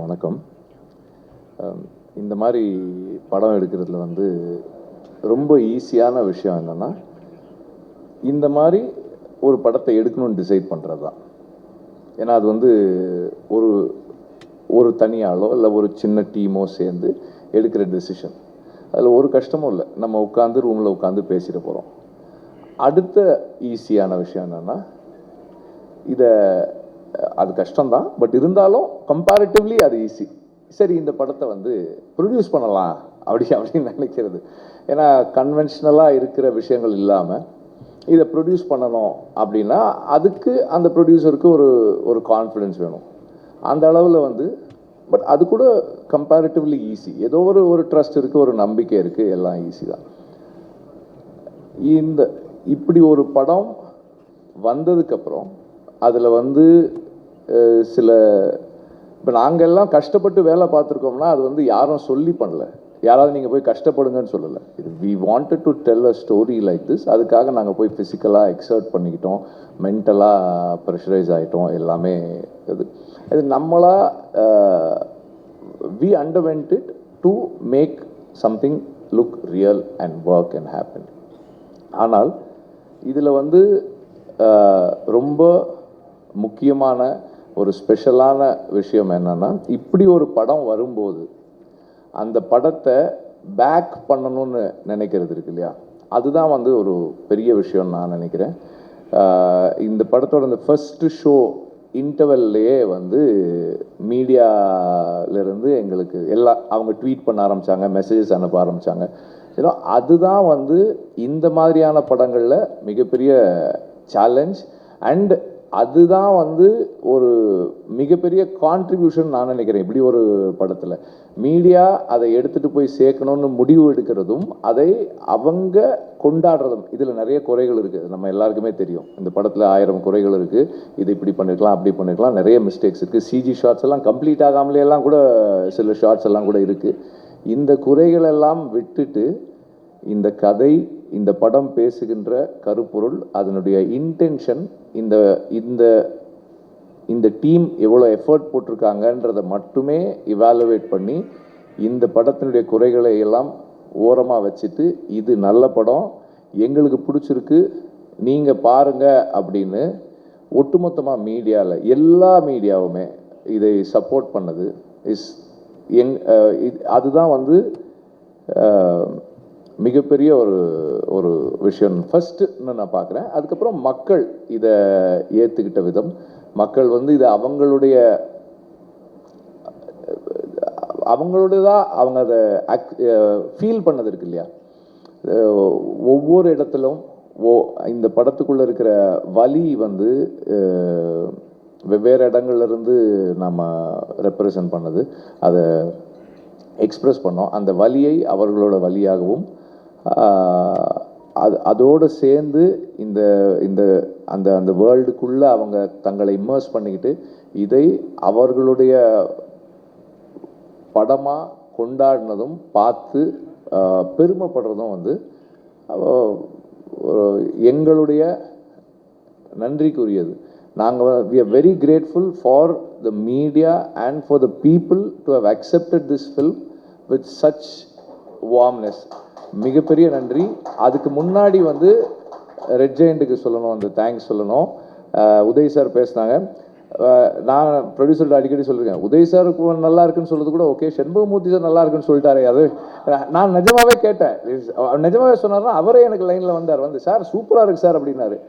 எல்லாருக்கும் வணக்கம். இந்த மாதிரி படம் எடுக்கிறதுல வந்து ரொம்ப ஈஸியான விஷயம் என்னென்னா, இந்த மாதிரி ஒரு படத்தை எடுக்கணும்னு டிசைட் பண்ணுறது தான். ஏன்னா அது வந்து ஒரு ஒரு தனியாளோ இல்லை ஒரு சின்ன டீமோ சேர்ந்து எடுக்கிற டெசிஷன். அதில் ஒரு கஷ்டமும் இல்லை. நம்ம உட்காந்து ரூமில் உட்காந்து பேசிட போகிறோம். அடுத்த ஈஸியான விஷயம் என்னென்னா, அது கஷ்டம்தான், பட் இருந்தாலும் கம்பேரிட்டிவ்லி அது ஈஸி. சரி, இந்த படத்தை வந்து ப்ரொடியூஸ் பண்ணலாம் அப்படின்னு நினைக்கிறது. ஏன்னா கன்வென்ஷனலாக இருக்கிற விஷயங்கள் இல்லாமல் இதை ப்ரொடியூஸ் பண்ணணும் அப்படின்னா அதுக்கு அந்த ப்ரொடியூசருக்கு ஒரு கான்ஃபிடென்ஸ் வேணும். அந்த அளவில் வந்து பட் அது கூட கம்பேரிட்டிவ்லி ஈஸி. ஏதோ ஒரு ட்ரஸ்ட் இருக்குது, ஒரு நம்பிக்கை இருக்குது, எல்லாம் ஈஸி தான். இப்படி ஒரு படம் வந்ததுக்கப்புறம் அதில் வந்து சில இப்போ நாங்கள் எல்லாம் கஷ்டப்பட்டு வேலை பார்த்துருக்கோம்னா அது வந்து யாரும் சொல்லி பண்ணல. யாராவது நீங்கள் போய் கஷ்டப்படுங்கன்னு சொல்லலை. இது we wanted to tell a story like this. அதுக்காக நாங்கள் போய் ஃபிசிக்கலாக எக்ஸர்ட் பண்ணிக்கிட்டோம், மென்டலாக ப்ரெஷரைஸ் ஆகிட்டோம். எல்லாமே இது நம்மளாக we underwent it to make something look real and work and happen. ஆனால் இதில் வந்து ரொம்ப முக்கியமான ஒரு ஸ்பெஷலான விஷயம் என்னென்னா, இப்படி ஒரு படம் வரும்போது அந்த படத்தை பேக் பண்ணணும்னு நினைக்கிறது இருக்கு இல்லையா, அதுதான் வந்து ஒரு பெரிய விஷயம் நான் நினைக்கிறேன். இந்த படத்தோட இந்த ஃபர்ஸ்ட் ஷோ இன்டர்வல்லையே வந்து மீடியாவிலேருந்து எங்களுக்கு அவங்க ட்வீட் பண்ண ஆரம்பித்தாங்க, மெசேஜஸ் அனுப்ப ஆரம்பித்தாங்க. ஏன்னா அதுதான் வந்து இந்த மாதிரியான படங்களில் மிகப்பெரிய சேலஞ்ச். அண்ட் அதுதான் வந்து ஒரு மிகப்பெரிய கான்ட்ரிபியூஷன் நான் நினைக்கிறேன். இப்படி ஒரு படத்தில் மீடியா அதை எடுத்துகிட்டு போய் சேர்க்கணும்னு முடிவு எடுக்கிறதும் அதை அவங்க கொண்டாடுறதும். இதில் நிறைய குறைகள் இருக்குது, நம்ம எல்லாருக்குமே தெரியும். இந்த படத்தில் 1000 குறைகள் இருக்குது. இது இப்படி பண்ணிருக்கலாம், அப்படி பண்ணிருக்கலாம், நிறைய மிஸ்டேக்ஸ் இருக்குது. சிஜி ஷார்ட்ஸ் எல்லாம் கம்ப்ளீட் ஆகாமலே எல்லாம் கூட சில ஷார்ட்ஸ் எல்லாம் கூட இருக்குது. இந்த குறைகளெல்லாம் விட்டுட்டு இந்த கதை, இந்த படம் பேசுகின்ற கருப்பொருள், அதனுடைய இன்டென்ஷன், இந்த இந்த இந்த டீம் எவ்வளோ எஃபர்ட் போட்டிருக்காங்கன்றதை மட்டுமே இவாலுவேட் பண்ணி இந்த படத்தினுடைய குறைகளை எல்லாம் ஓரமாக வச்சுட்டு இது நல்ல படம், எங்களுக்கு பிடிச்சிருக்கு, நீங்கள் பாருங்கள் அப்படின்னு ஒட்டுமொத்தமாக மீடியாவில் எல்லா மீடியாவுமே இதை சப்போர்ட் பண்ணது அதுதான் வந்து மிகப்பெரிய ஒரு விஷயம் ஃபஸ்ட்டுன்னு நான் பார்க்குறேன். அதுக்கப்புறம் மக்கள் இதை ஏற்றுக்கிட்ட விதம், மக்கள் வந்து இதை அவங்களோடதான் அவங்க அதை ஃபீல் பண்ணது இருக்கு இல்லையா. ஒவ்வொரு இடத்திலும் இந்த படத்துக்குள்ளே இருக்கிற வலி வந்து வெவ்வேறு இடங்கள்லேருந்து நம்ம ரெப்ரசன்ட் பண்ணது, அதை எக்ஸ்ப்ரெஸ் பண்ணோம். அந்த வலியை அவர்களோட வலியாகவும் அதோடு சேர்ந்து இந்த இந்த அந்த அந்த வேர்ல்டுக்குள்ளே அவங்க தங்களை இம்மர்ஸ் பண்ணிக்கிட்டு இதை அவர்களுடைய படமாக கொண்டாடினதும் பார்த்து பெருமைப்படுறதும் வந்து எங்களுடைய நன்றிக்குரியது. நாங்கள் we are very grateful for the media and for the people to have accepted this film with such warmness. மிகப்பெரிய நன்றி. அதுக்கு முன்னாடி வந்து ரெட் ஜெயண்ட்டுக்கு சொல்லணும், அந்த தேங்க்ஸ் சொல்லணும். உதய் சார் பேசினாங்க. நான் ப்ரொடியூசர்கிட்ட அடிக்கடி சொல்லியிருக்கேன், உதய் சாருக்கு நல்லா இருக்குன்னு சொல்கிறது கூட ஓகே, சண்முகமூர்த்தி சார் நல்லா இருக்குன்னு சொல்லிட்டாரு. அது நான் நிஜமாவே கேட்டேன், நிஜமாவே சொன்னார்னா அவரே எனக்கு லைனில் வந்து சார் சூப்பராக இருக்குது சார் அப்படின்னாரு.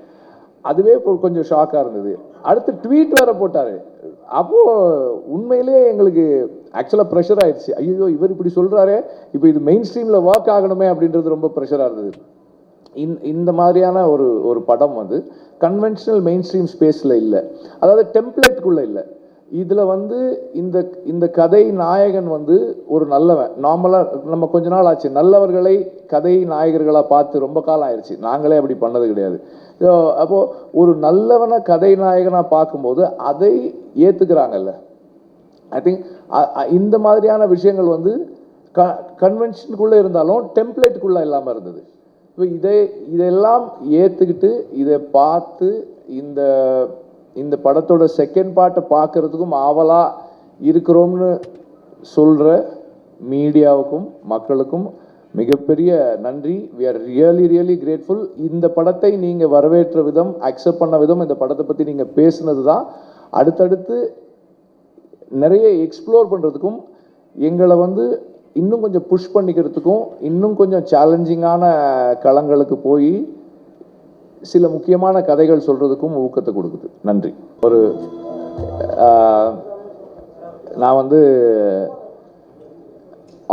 அதுவே கொஞ்சம் ஷாக்காக இருந்தது. அடுத்து ட்வீட் வேறு போட்டார். அப்போது உண்மையிலே எங்களுக்கு ஆக்சுவலாக ப்ரெஷர் ஆயிடுச்சு. ஐயோ, இவர் இப்படி சொல்கிறாரே, இப்போ இது மெயின் ஸ்ட்ரீமில் ஒர்க் ஆகணுமே அப்படின்றது ரொம்ப ப்ரெஷராக இருந்தது. இந்த மாதிரியான ஒரு படம் வந்து கன்வென்ஷனல் மெயின் ஸ்ட்ரீம் ஸ்பேஸில் இல்லை, அதாவது டெம்ப்ளேட்டுக்குள்ளே இல்லை. இதில் வந்து இந்த கதை நாயகன் வந்து ஒரு நல்லவன். நார்மலாக நம்ம கொஞ்ச நாள் ஆச்சு நல்லவர்களை கதை நாயகர்களாக பார்த்து, ரொம்ப காலம் ஆயிடுச்சு. நாங்களே அப்படி பண்ணது கிடையாது. அப்போது ஒரு நல்லவனை கதை நாயகனாக பார்க்கும்போது அதை ஏற்றுக்கிறாங்கல்ல. ஐ திங்க் இந்த மாதிரியான விஷயங்கள் வந்து கன்வென்ஷனுக்குள்ளே இருந்தாலும் டெம்ப்ளேட்டுக்குள்ளே இல்லாமல் இருந்தது. இப்போ இதெல்லாம் ஏற்றுக்கிட்டு இதை பார்த்து இந்த படத்தோட செகண்ட் பார்ட்டை பார்க்கறதுக்கும் ஆவலாக இருக்கிறோம்னு சொல்கிற மீடியாவுக்கும் மக்களுக்கும் மிகப்பெரிய நன்றி. We are really grateful. இந்த படத்தை நீங்கள் வரவேற்ற விதம், அக்செப்ட் பண்ண விதம், இந்த படத்தை பற்றி நீங்கள் பேசுனது தான் அடுத்தடுத்து நிறைய எக்ஸ்ப்ளோர் பண்ணுறதுக்கும் எங்களை இன்னும் கொஞ்சம் புஷ் பண்ணிக்கிறதுக்கும் இன்னும் கொஞ்சம் சேலஞ்சிங்கான களங்களுக்கு போய் சில முக்கியமான கதைகள் சொல்கிறதுக்கும் ஊக்கத்தை கொடுக்குது. நன்றி. நான்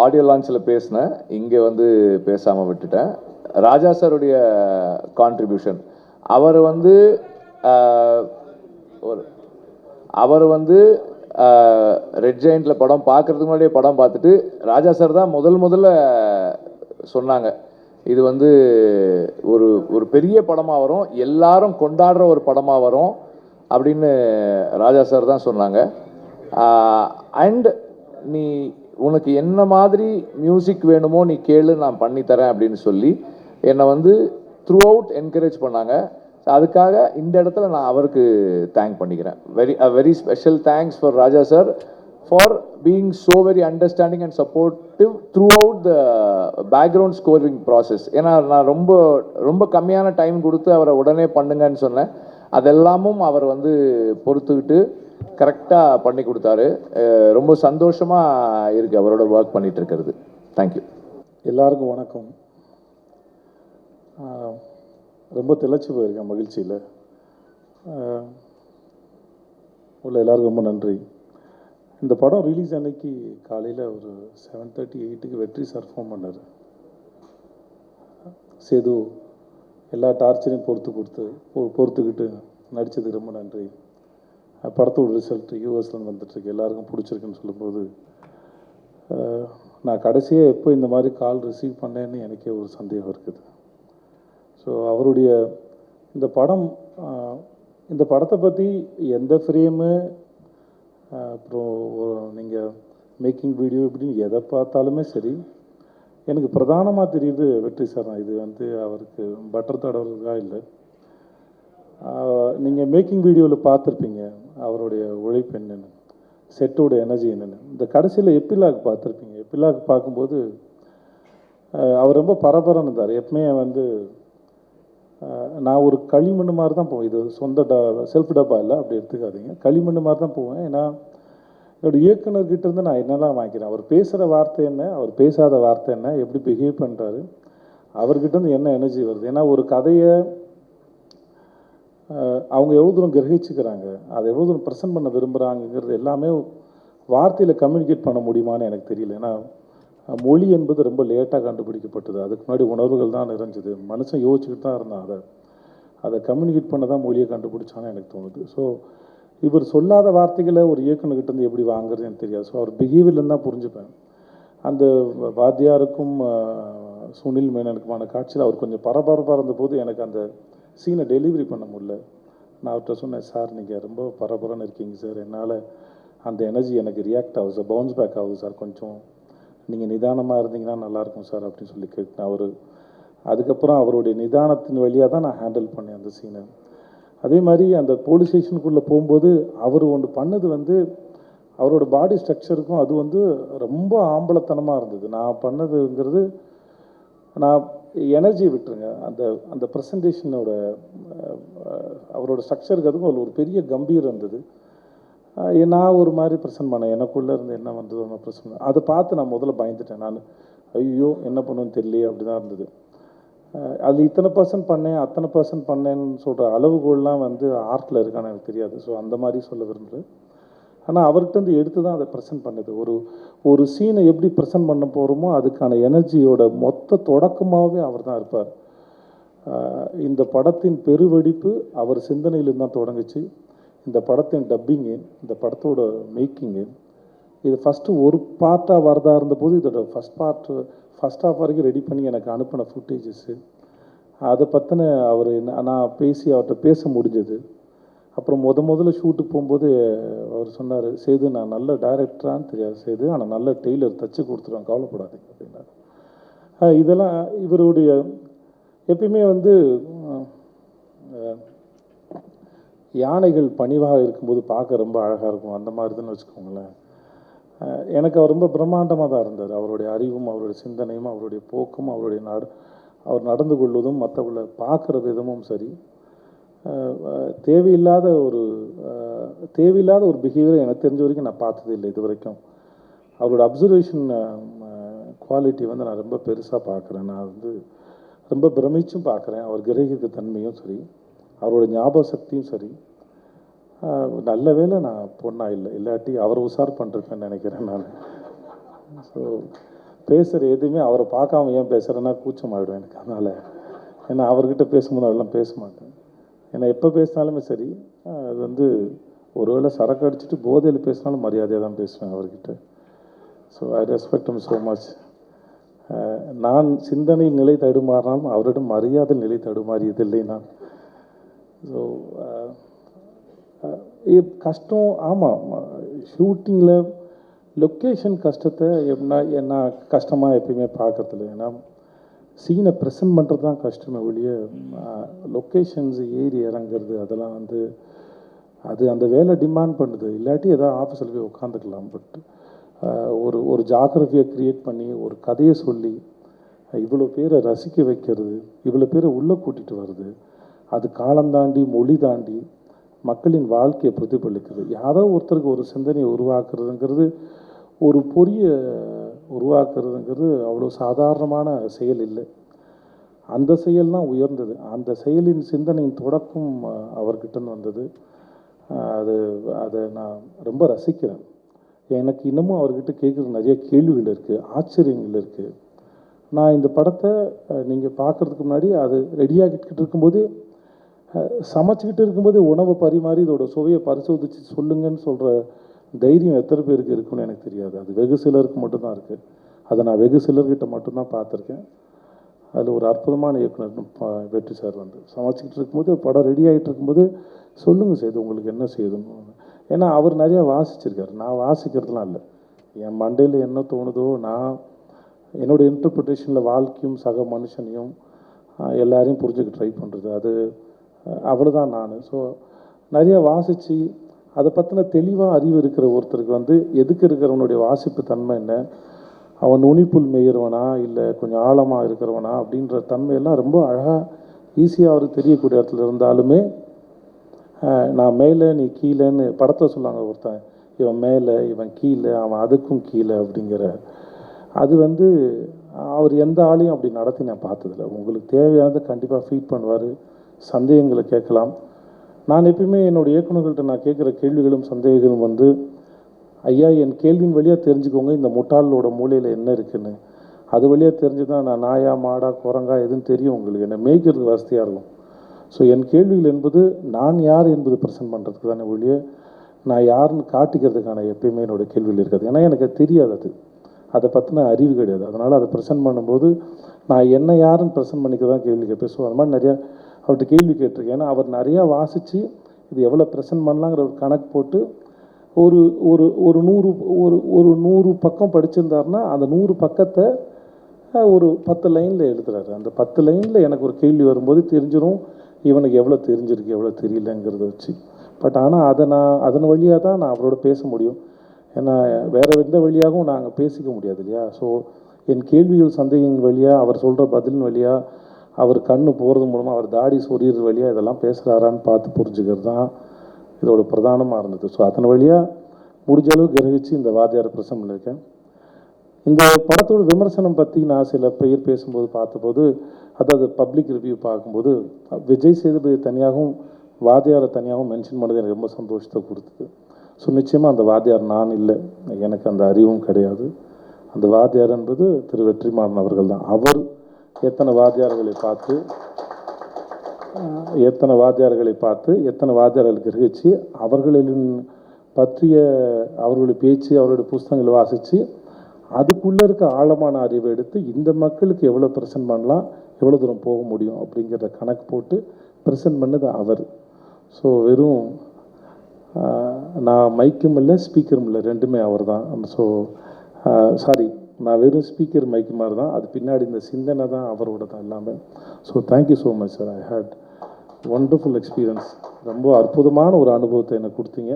ஆடியோ லான்ச்சில் பேசினேன், இங்கே பேசாமல் விட்டுட்டேன். ராஜா சாருடைய கான்ட்ரிபியூஷன், அவர் ரெட் ஜெயண்டில் படம் பார்க்குறதுக்கு முன்னாடியே படம் பார்த்துட்டு ராஜா சார் தான் முதல்ல சொன்னாங்க, இது ஒரு ஒரு பெரிய படமாக வரும், எல்லாரும் கொண்டாடுற ஒரு படமாக வரும் அப்படின்னு ராஜா சார் தான் சொன்னாங்க. அண்ட் நீ உனக்கு என்ன மாதிரி மியூசிக் வேணுமோ நீ கேளு, நான் பண்ணித்தரேன் அப்படின்னு சொல்லி என்னை த்ரூ அவுட் என்கரேஜ் பண்ணாங்க. அதுக்காக இந்த இடத்துல நான் அவருக்கு தேங்க் பண்ணிக்கிறேன். Very special thanks for Raja sir for being so very understanding and supportive through out the background scoring process. ஏன்னா நான் ரொம்ப கம்மியான டைம் கொடுத்து அவரை உடனே பண்ணுங்கன்னு சொன்னேன். அதெல்லாமும் அவர் பொறுத்துக்கிட்டு கரெக்டாக பண்ணி கொடுத்தாரு. ரொம்ப சந்தோஷமாக இருக்குது அவரோட ஒர்க் பண்ணிகிட்டு இருக்கிறது. தேங்க்யூ. எல்லாருக்கும் வணக்கம். ரொம்ப திளைச்சி போயிருக்கேன் மகிழ்ச்சியில். உள்ள எல்லாருக்கும் ரொம்ப நன்றி. இந்த படம் ரிலீஸ் அன்னைக்கு காலையில் ஒரு 7:30 8க்கு வெற்றி சார் ஃபோன் பண்ணார். சேது எல்லா டார்ச்சரையும் பொறுத்துக்கிட்டு நடித்ததுக்கு ரொம்ப நன்றி. படத்தோட ரிசல்ட் யூஎஸ்லேருந்து வந்துட்டுருக்கு, எல்லாருக்கும் பிடிச்சிருக்குன்னு சொல்லும்போது நான் கடைசியாக எப்போ இந்த மாதிரி கால் ரிசீவ் பண்ணேன்னு எனக்கே ஒரு சந்தேகம் இருக்குது. ஸோ அவருடைய இந்த படத்தை பற்றி எந்த ஃப்ரேமு, அப்புறம் நீங்கள் மேக்கிங் வீடியோ இப்படின்னு எதை பார்த்தாலுமே சரி, எனக்கு பிரதானமாக தெரியுது வெற்றி சார் தான். இது அவருக்கு பட்டர் தடவுறதுக்காக இல்லை. நீங்கள் மேக்கிங் வீடியோவில் பார்த்துருப்பீங்க அவருடைய உழைப்பு என்னென்னு, செட்டோட எனர்ஜி என்னென்னு. இந்த கடைசியில் எப்பிலாக் பார்த்துருப்பீங்க. எப்பிலாக் பார்க்கும்போது அவர் ரொம்ப பரபரன்னு இருந்தார். எப்பவுமே நான் ஒரு களிமண் மாதிரி தான் போவேன். இது சொந்த செல்ஃப் டப்பா இல்லை, அப்படி எடுத்துக்காதீங்க. களிமண் மாதிரி தான் போவேன். ஏன்னா என்னோடய இயக்குனர்கிட்ட இருந்து நான் என்னெல்லாம் வாங்கிக்கிறேன், அவர் பேசுகிற வார்த்தை என்ன, அவர் பேசாத வார்த்தை என்ன, எப்படி பிஹேவ் பண்ணுறாரு, அவர்கிட்டருந்து என்ன எனர்ஜி வருது. ஏன்னா ஒரு கதையை அவங்க எவ்வளோ தூரம் கிரகிச்சுக்கிறாங்க, அதை எவ்வளோ தூரம் ப்ரெசென்ட் பண்ண விரும்புகிறாங்கிறது எல்லாமே வார்த்தையில் கம்யூனிகேட் பண்ண முடியுமான்னு எனக்கு தெரியல. ஏன்னா மொழி என்பது ரொம்ப லேட்டாக கண்டுபிடிக்கப்பட்டது. அதுக்கு முன்னாடி உணர்வுகள் தான் நிறைஞ்சது. மனுஷன் யோசிச்சுக்கிட்டு தான் இருந்தான். அதை கம்யூனிகேட் பண்ண தான் மொழியை கண்டுபிடிச்சான்னு எனக்கு தோணுது. ஸோ இவர் சொல்லாத வார்த்தைகளை ஒரு இயக்குனர்கிட்டருந்து எப்படி வாங்குறது எனக்கு தெரியாது. ஸோ அவர் பிஹேவியர்லேருந்து தான் புரிஞ்சுப்பேன். அந்த வாத்தியாருக்கும் சுனில் மேனனுக்குமான காட்சியில் அவர் கொஞ்சம் பரபரப்பாக இருந்தபோது எனக்கு அந்த சீனை டெலிவரி பண்ண முடியல. நான் அவர்கிட்ட சொன்னேன், சார் நீங்கள் ரொம்ப பரபரன்னு இருக்கீங்க சார், என்னால் அந்த எனர்ஜி எனக்கு ரியாக்ட் ஆகுது சார், பவுன்ஸ் பேக் ஆகுது சார், கொஞ்சம் நீங்கள் நிதானமாக இருந்தீங்கன்னா நல்லாயிருக்கும் சார் அப்படின்னு சொல்லி கேட்டேன். அதுக்கப்புறம் அவருடைய நிதானத்தின் வழியாக தான் நான் ஹேண்டில் பண்ணேன் அந்த சீனை. அதே மாதிரி அந்த போலீஸ் ஸ்டேஷனுக்குள்ளே போகும்போது அவர் ஒன்று பண்ணது அவரோட பாடி ஸ்ட்ரக்சருக்கும் அது ரொம்ப ஆம்பளத்தனமாக இருந்தது. நான் பண்ணதுங்கிறது நான் எனர்ஜி விட்டுருங்க, அந்த ப்ரெசன்டேஷனோட அவரோட ஸ்ட்ரக்சருக்கு அதுக்கும் ஒரு பெரிய கம்பீரம் இருந்தது. நான் ஒரு மாதிரி ப்ரெசென்ட் பண்ணேன், எனக்குள்ளே இருந்து என்ன வந்ததோ நான் ப்ரெசென்ட். அதை பார்த்து நான் முதல்ல பயந்துட்டேன். நான் ஐயோ என்ன பண்ணுவேன்னு தெரியலையே அப்படி தான் இருந்தது. அது இத்தனை பர்சன்ட் பண்ணேன் அத்தனை பர்சன்ட் பண்ணேன்னு சொல்கிற அளவுகோல்லாம் ஆர்ட்டில் இருக்கான்னு எனக்கு தெரியாது. ஸோ அந்த மாதிரி சொல்ல விரும்புகிறேன். ஆனால் அவர்கிட்ட எடுத்து தான் அதை ப்ரெசென்ட் பண்ணுது. ஒரு சீனை எப்படி ப்ரெசென்ட் பண்ண போகிறோமோ அதுக்கான எனர்ஜியோட மொத்த தொடக்கமாகவே அவர் தான் இருப்பார். இந்த படத்தின் பெருவெடிப்பு அவர் சிந்தனையிலிருந்து தான் தொடங்குச்சு. இந்த படத்தின் டப்பிங்கு, இந்த படத்தோட மேக்கிங்கு, இது ஃபஸ்ட்டு ஒரு பார்ட்டாக வரதா இருந்தபோது இதோட ஃபஸ்ட் ஹாஃப் வரைக்கும் ரெடி பண்ணி எனக்கு அனுப்பின ஃபுட்டேஜஸ்ஸு, அதை பற்றின நான் அவர்கிட்ட பேச முடிஞ்சது. அப்புறம் முதல்ல ஷூட்டுக்கு போகும்போது அவர் சொன்னார், சேது நான் நல்ல டைரக்டரான்னு தெரியாது சேது, ஆனால் நல்ல டெய்லர் தச்சு கொடுத்துருவேன், கவலைப்படாதீங்க அப்படின்னாரு. இதெல்லாம் இவருடைய எப்பயுமே யானைகள் பணிவாக இருக்கும்போது பார்க்க ரொம்ப அழகாக இருக்கும், அந்த மாதிரி தான் வச்சுக்கோங்களேன். எனக்கு அவர் ரொம்ப பிரம்மாண்டமாக தான் இருந்தார். அவருடைய அறிவும் அவருடைய சிந்தனையும் அவருடைய போக்கும் அவருடைய அவர் நடந்து கொள்வதும் மற்றவங்களை பார்க்குற விதமும் சரி, தேவையில்லாத ஒரு பிஹேவியரை எனக்கு தெரிஞ்ச வரைக்கும் நான் பார்த்ததே இல்லை இது வரைக்கும். அவரோட அப்சர்வேஷன் குவாலிட்டி வந்து நான் ரொம்ப பெருசாக பார்க்குறேன். நான் வந்து ரொம்ப பிரமிச்சும் பார்க்குறேன். அவர் கிரகிக்க தன்மையும் சரி, அவரோட ஞாபக சக்தியும் சரி. நல்ல வேளை நான் பொண்ணா இல்லை, இல்லாட்டி அவர் உஷார் பண்ணிருப்பேன்னு நினைக்கிறேன் நான். ஸோ பேசுகிற எதுவுமே அவரை பார்க்காம ஏன் பேசுகிறேன்னா கூச்சமாகிடும் எனக்கு. அதனால் ஏன்னா அவர்கிட்ட பேசும்போது அதெல்லாம் பேச மாட்டேன். ஏன்னா எப்போ பேசினாலுமே சரி, அது வந்து ஒருவேளை சரக்கு அடிச்சுட்டு போதையில் பேசினாலும் மரியாதையாக தான் பேசுவேன் அவர்கிட்ட. So I respect him so much. நான் சிந்தனை நிலை தடுமாறினாலும் அவரிடம் மரியாதை நிலை தடுமாறியதில்லை நான். ஸோ கஷ்டம், ஆமாம், ஷூட்டிங்கில் லொக்கேஷன் கஷ்டத்தை என்ன கஷ்டமாக எப்பயுமே பார்க்கறதில்ல. ஏன்னா சீனை ப்ரெசென்ட் பண்ணுறது தான் கஷ்டமே ஒழிய லொக்கேஷன்ஸ் ஏறி இறங்குறது அதெல்லாம் வந்து அது அந்த வேலை டிமாண்ட் பண்ணுது. இல்லாட்டி ஏதாவது ஆஃபீஸில் போய் உட்காந்துக்கலாம். பட் ஒரு ஜாகிரஃபியை க்ரியேட் பண்ணி ஒரு கதையை சொல்லி இவ்வளோ பேரை ரசிக்க வைக்கிறது, இவ்வளோ பேரை உள்ளே கூட்டிகிட்டு வருது, அது காலம் தாண்டி மொழி தாண்டி மக்களின் வாழ்க்கையை பிரதிபலிக்குது. யாரோ ஒருத்தருக்கு ஒரு சிந்தனையை உருவாக்குறதுங்கிறது, ஒரு பொறியை உருவாக்குறதுங்கிறது அவ்வளோ சாதாரணமான செயல் இல்லை. அந்த செயல் தான் உயர்ந்தது. அந்த செயலின் சிந்தனையின் தொடக்கம் அவர்கிட்டருந்து வந்தது. அதை நான் ரொம்ப ரசிக்கிறேன். எனக்கு இன்னமும் அவர்கிட்ட கேட்குறது நிறைய கேள்விகள் இருக்குது, ஆச்சரியங்கள் இருக்குது. நான் இந்த படத்தை நீங்கள் பார்க்குறதுக்கு முன்னாடி அது ரெடியாகிட்டு இருக்கும்போது, சமைச்சிக்கிட்டு இருக்கும்போது உணவை பரிமாறி இதோட சுவையை பரிசோதித்து சொல்லுங்கன்னு சொல்கிற தைரியம் எத்தனை பேருக்கு இருக்குன்னு எனக்கு தெரியாது. அது வெகு சிலருக்கு மட்டும்தான் இருக்குது. அதை நான் வெகு சிலர்கிட்ட மட்டும்தான் பார்த்துருக்கேன். அதில் ஒரு அற்புதமான இயக்குனர் வெற்றி சார் வந்து சமைச்சிக்கிட்டு இருக்கும்போது, படம் ரெடி ஆகிட்டு இருக்கும்போது சொல்லுங்கள் செய்து உங்களுக்கு என்ன செய்யுதுன்னு. ஏன்னா அவர் நிறையா வாசிச்சிருக்காரு, நான் வாசிக்கிறதுலாம் இல்லை. என் மண்டையில் என்ன தோணுதோ நான் என்னோடய இன்டர்பிரிட்டேஷனில் வாழ்க்கையும் சக மனுஷனையும் எல்லாரையும் புரிஞ்சுக்க ட்ரை பண்ணுறது, அது அவ்வளோதான் நான். ஸோ நிறையா வாசித்து அதை பற்றின தெளிவாக அறிவு இருக்கிற ஒருத்தருக்கு வந்து எதுக்கு இருக்கிறவனுடைய வாசிப்பு தன்மை என்ன, அவன் நுனிப்புல் மேயிறவனா இல்லை கொஞ்சம் ஆழமாக இருக்கிறவனா அப்படின்ற தன்மையெல்லாம் ரொம்ப அழகாக ஈஸியாக அவருக்கு தெரியக்கூடிய இடத்துல இருந்தாலுமே, நான் மேலே நீ கீழேன்னு படத்தில் சொல்லுவாங்க, ஒருத்தன் இவன் மேலே இவன் கீழே அவன் அதுக்கும் கீழே அப்படிங்கிற, அது வந்து அவர் எந்த ஆளையும் அப்படி நடத்தி நான் பார்த்ததில்ல. உங்களுக்கு தேவையானதை கண்டிப்பாக ஃபீட் பண்ணுவார், சந்தேகங்களை கேட்கலாம். நான் எப்பயுமே என்னோடய இயக்குநர்கள்ட்ட நான் கேட்குற கேள்விகளும் சந்தேகங்களும் வந்து, ஐயா என் கேள்வியின் வழியாக தெரிஞ்சுக்கோங்க இந்த முட்டாளோட மூலையில் என்ன இருக்குன்னு. அது வழியாக தெரிஞ்சு தான் நான் நாயா மாடா குரங்கா எதுன்னு தெரியும் உங்களுக்கு, என்னை மேய்க்கிறதுக்கு வசதியாக இருக்கும். ஸோ என் கேள்விகள் என்பது நான் யார் என்பது ப்ரெசென்ட் பண்ணுறதுக்கு தானே ஒழிய நான் யாருன்னு காட்டிக்கிறதுக்கான எப்பயுமே என்னோடய கேள்விகள் இருக்காது. ஏன்னா எனக்கு தெரியாது, அதை பற்றின அறிவு கிடையாது. அதனால் அதை ப்ரெசென்ட் பண்ணும்போது நான் என்ன யாருன்னு ப்ரெசென்ட் பண்ணிக்க தான் கேள்வி கேட்பேன். ஸோ அது மாதிரி நிறையா அவர்கிட்ட கேள்வி கேட்டிருக்கேன். ஏன்னா அவர் நிறையா வாசித்து இது எவ்வளோ ப்ரெசென்ட் பண்ணலாங்கிற ஒரு கணக்கு போட்டு ஒரு ஒரு ஒரு 100 பக்கம் படிச்சிருந்தாருன்னா அந்த 100 பக்கத்தை ஒரு 10 லைனில் எழுதுறாரு. அந்த 10 லைனில் எனக்கு ஒரு கேள்வி வரும்போது தெரிஞ்சிடும் இவனுக்கு எவ்வளோ தெரிஞ்சிருக்கு எவ்வளோ தெரியலங்கிறத வச்சு. பட் ஆனால் அதன் வழியாக தான் நான் அவரோட பேச முடியும். ஏன்னா வேறு எந்த வழியாகவும் நாங்கள் பேசிக்க முடியாது இல்லையா. ஸோ என் கேள்விகள் சந்தேகங்கள் வழியாக, அவர் சொல்கிற பதிலின் வழியாக, அவர் கண்ணு போகிறது மூலமாக, அவர் தாடி சொறிகிறது வழியாக இதெல்லாம் பேசுகிறாரான்னு பார்த்து புரிஞ்சுக்கிறது தான் இதோட பிரதானமாக இருந்தது. ஸோ அதன் வழியாக முடிஞ்ச அளவு கிரகிச்சு இந்த வாத்தியாரை ப்ரெசென்ட் பண்ணியிருக்கேன். இந்த படத்தோட விமர்சனம் பற்றி நான் சில பேர் பேசும்போது பார்த்தபோது, அதாவது பப்ளிக் ரிவ்யூ பார்க்கும்போது விஜய் சேதுபதி தனியாகவும் வாத்தியாரை தனியாகவும் மென்ஷன் பண்ணது எனக்கு ரொம்ப சந்தோஷத்தை கொடுத்தது. ஸோ நிச்சயமாக அந்த வாத்தியார் நான் இல்லை, எனக்கு அந்த அறிவும் கிடையாது. அந்த வாத்தியார் என்பது திரு வெற்றிமாறன் அவர்கள் தான். அவர் எத்தனை வாத்தியார்களை பார்த்து எத்தனை வாத்தியார்களை கிரகிச்சு அவர்களின் பற்றிய அவர்களுடைய பேச்சு அவருடைய புஸ்தகங்களை வாசித்து அதுக்குள்ளே இருக்க ஆழமான அறிவை எடுத்து இந்த மக்களுக்கு எவ்வளோ ப்ரெசென்ட் பண்ணலாம், எவ்வளோ தூரம் போக முடியும் அப்படிங்கிறத கணக்கு போட்டு ப்ரெசென்ட் பண்ணது அவர். ஸோ வெறும் நான் மைக்கும் இல்லை ஸ்பீக்கரும் இல்லை, ரெண்டுமே அவர் தான். ஸோ சாரி, நான் வெறும் ஸ்பீக்கர் மைக்கு மாதிரி தான், அது பின்னாடி இந்த சிந்தனை தான் அவரோட தான் எல்லாமே. So thank you so much sir. I had wonderful experience. ரொம்ப அற்புதமான ஒரு அனுபவத்தை எனக்கு கொடுத்தீங்க.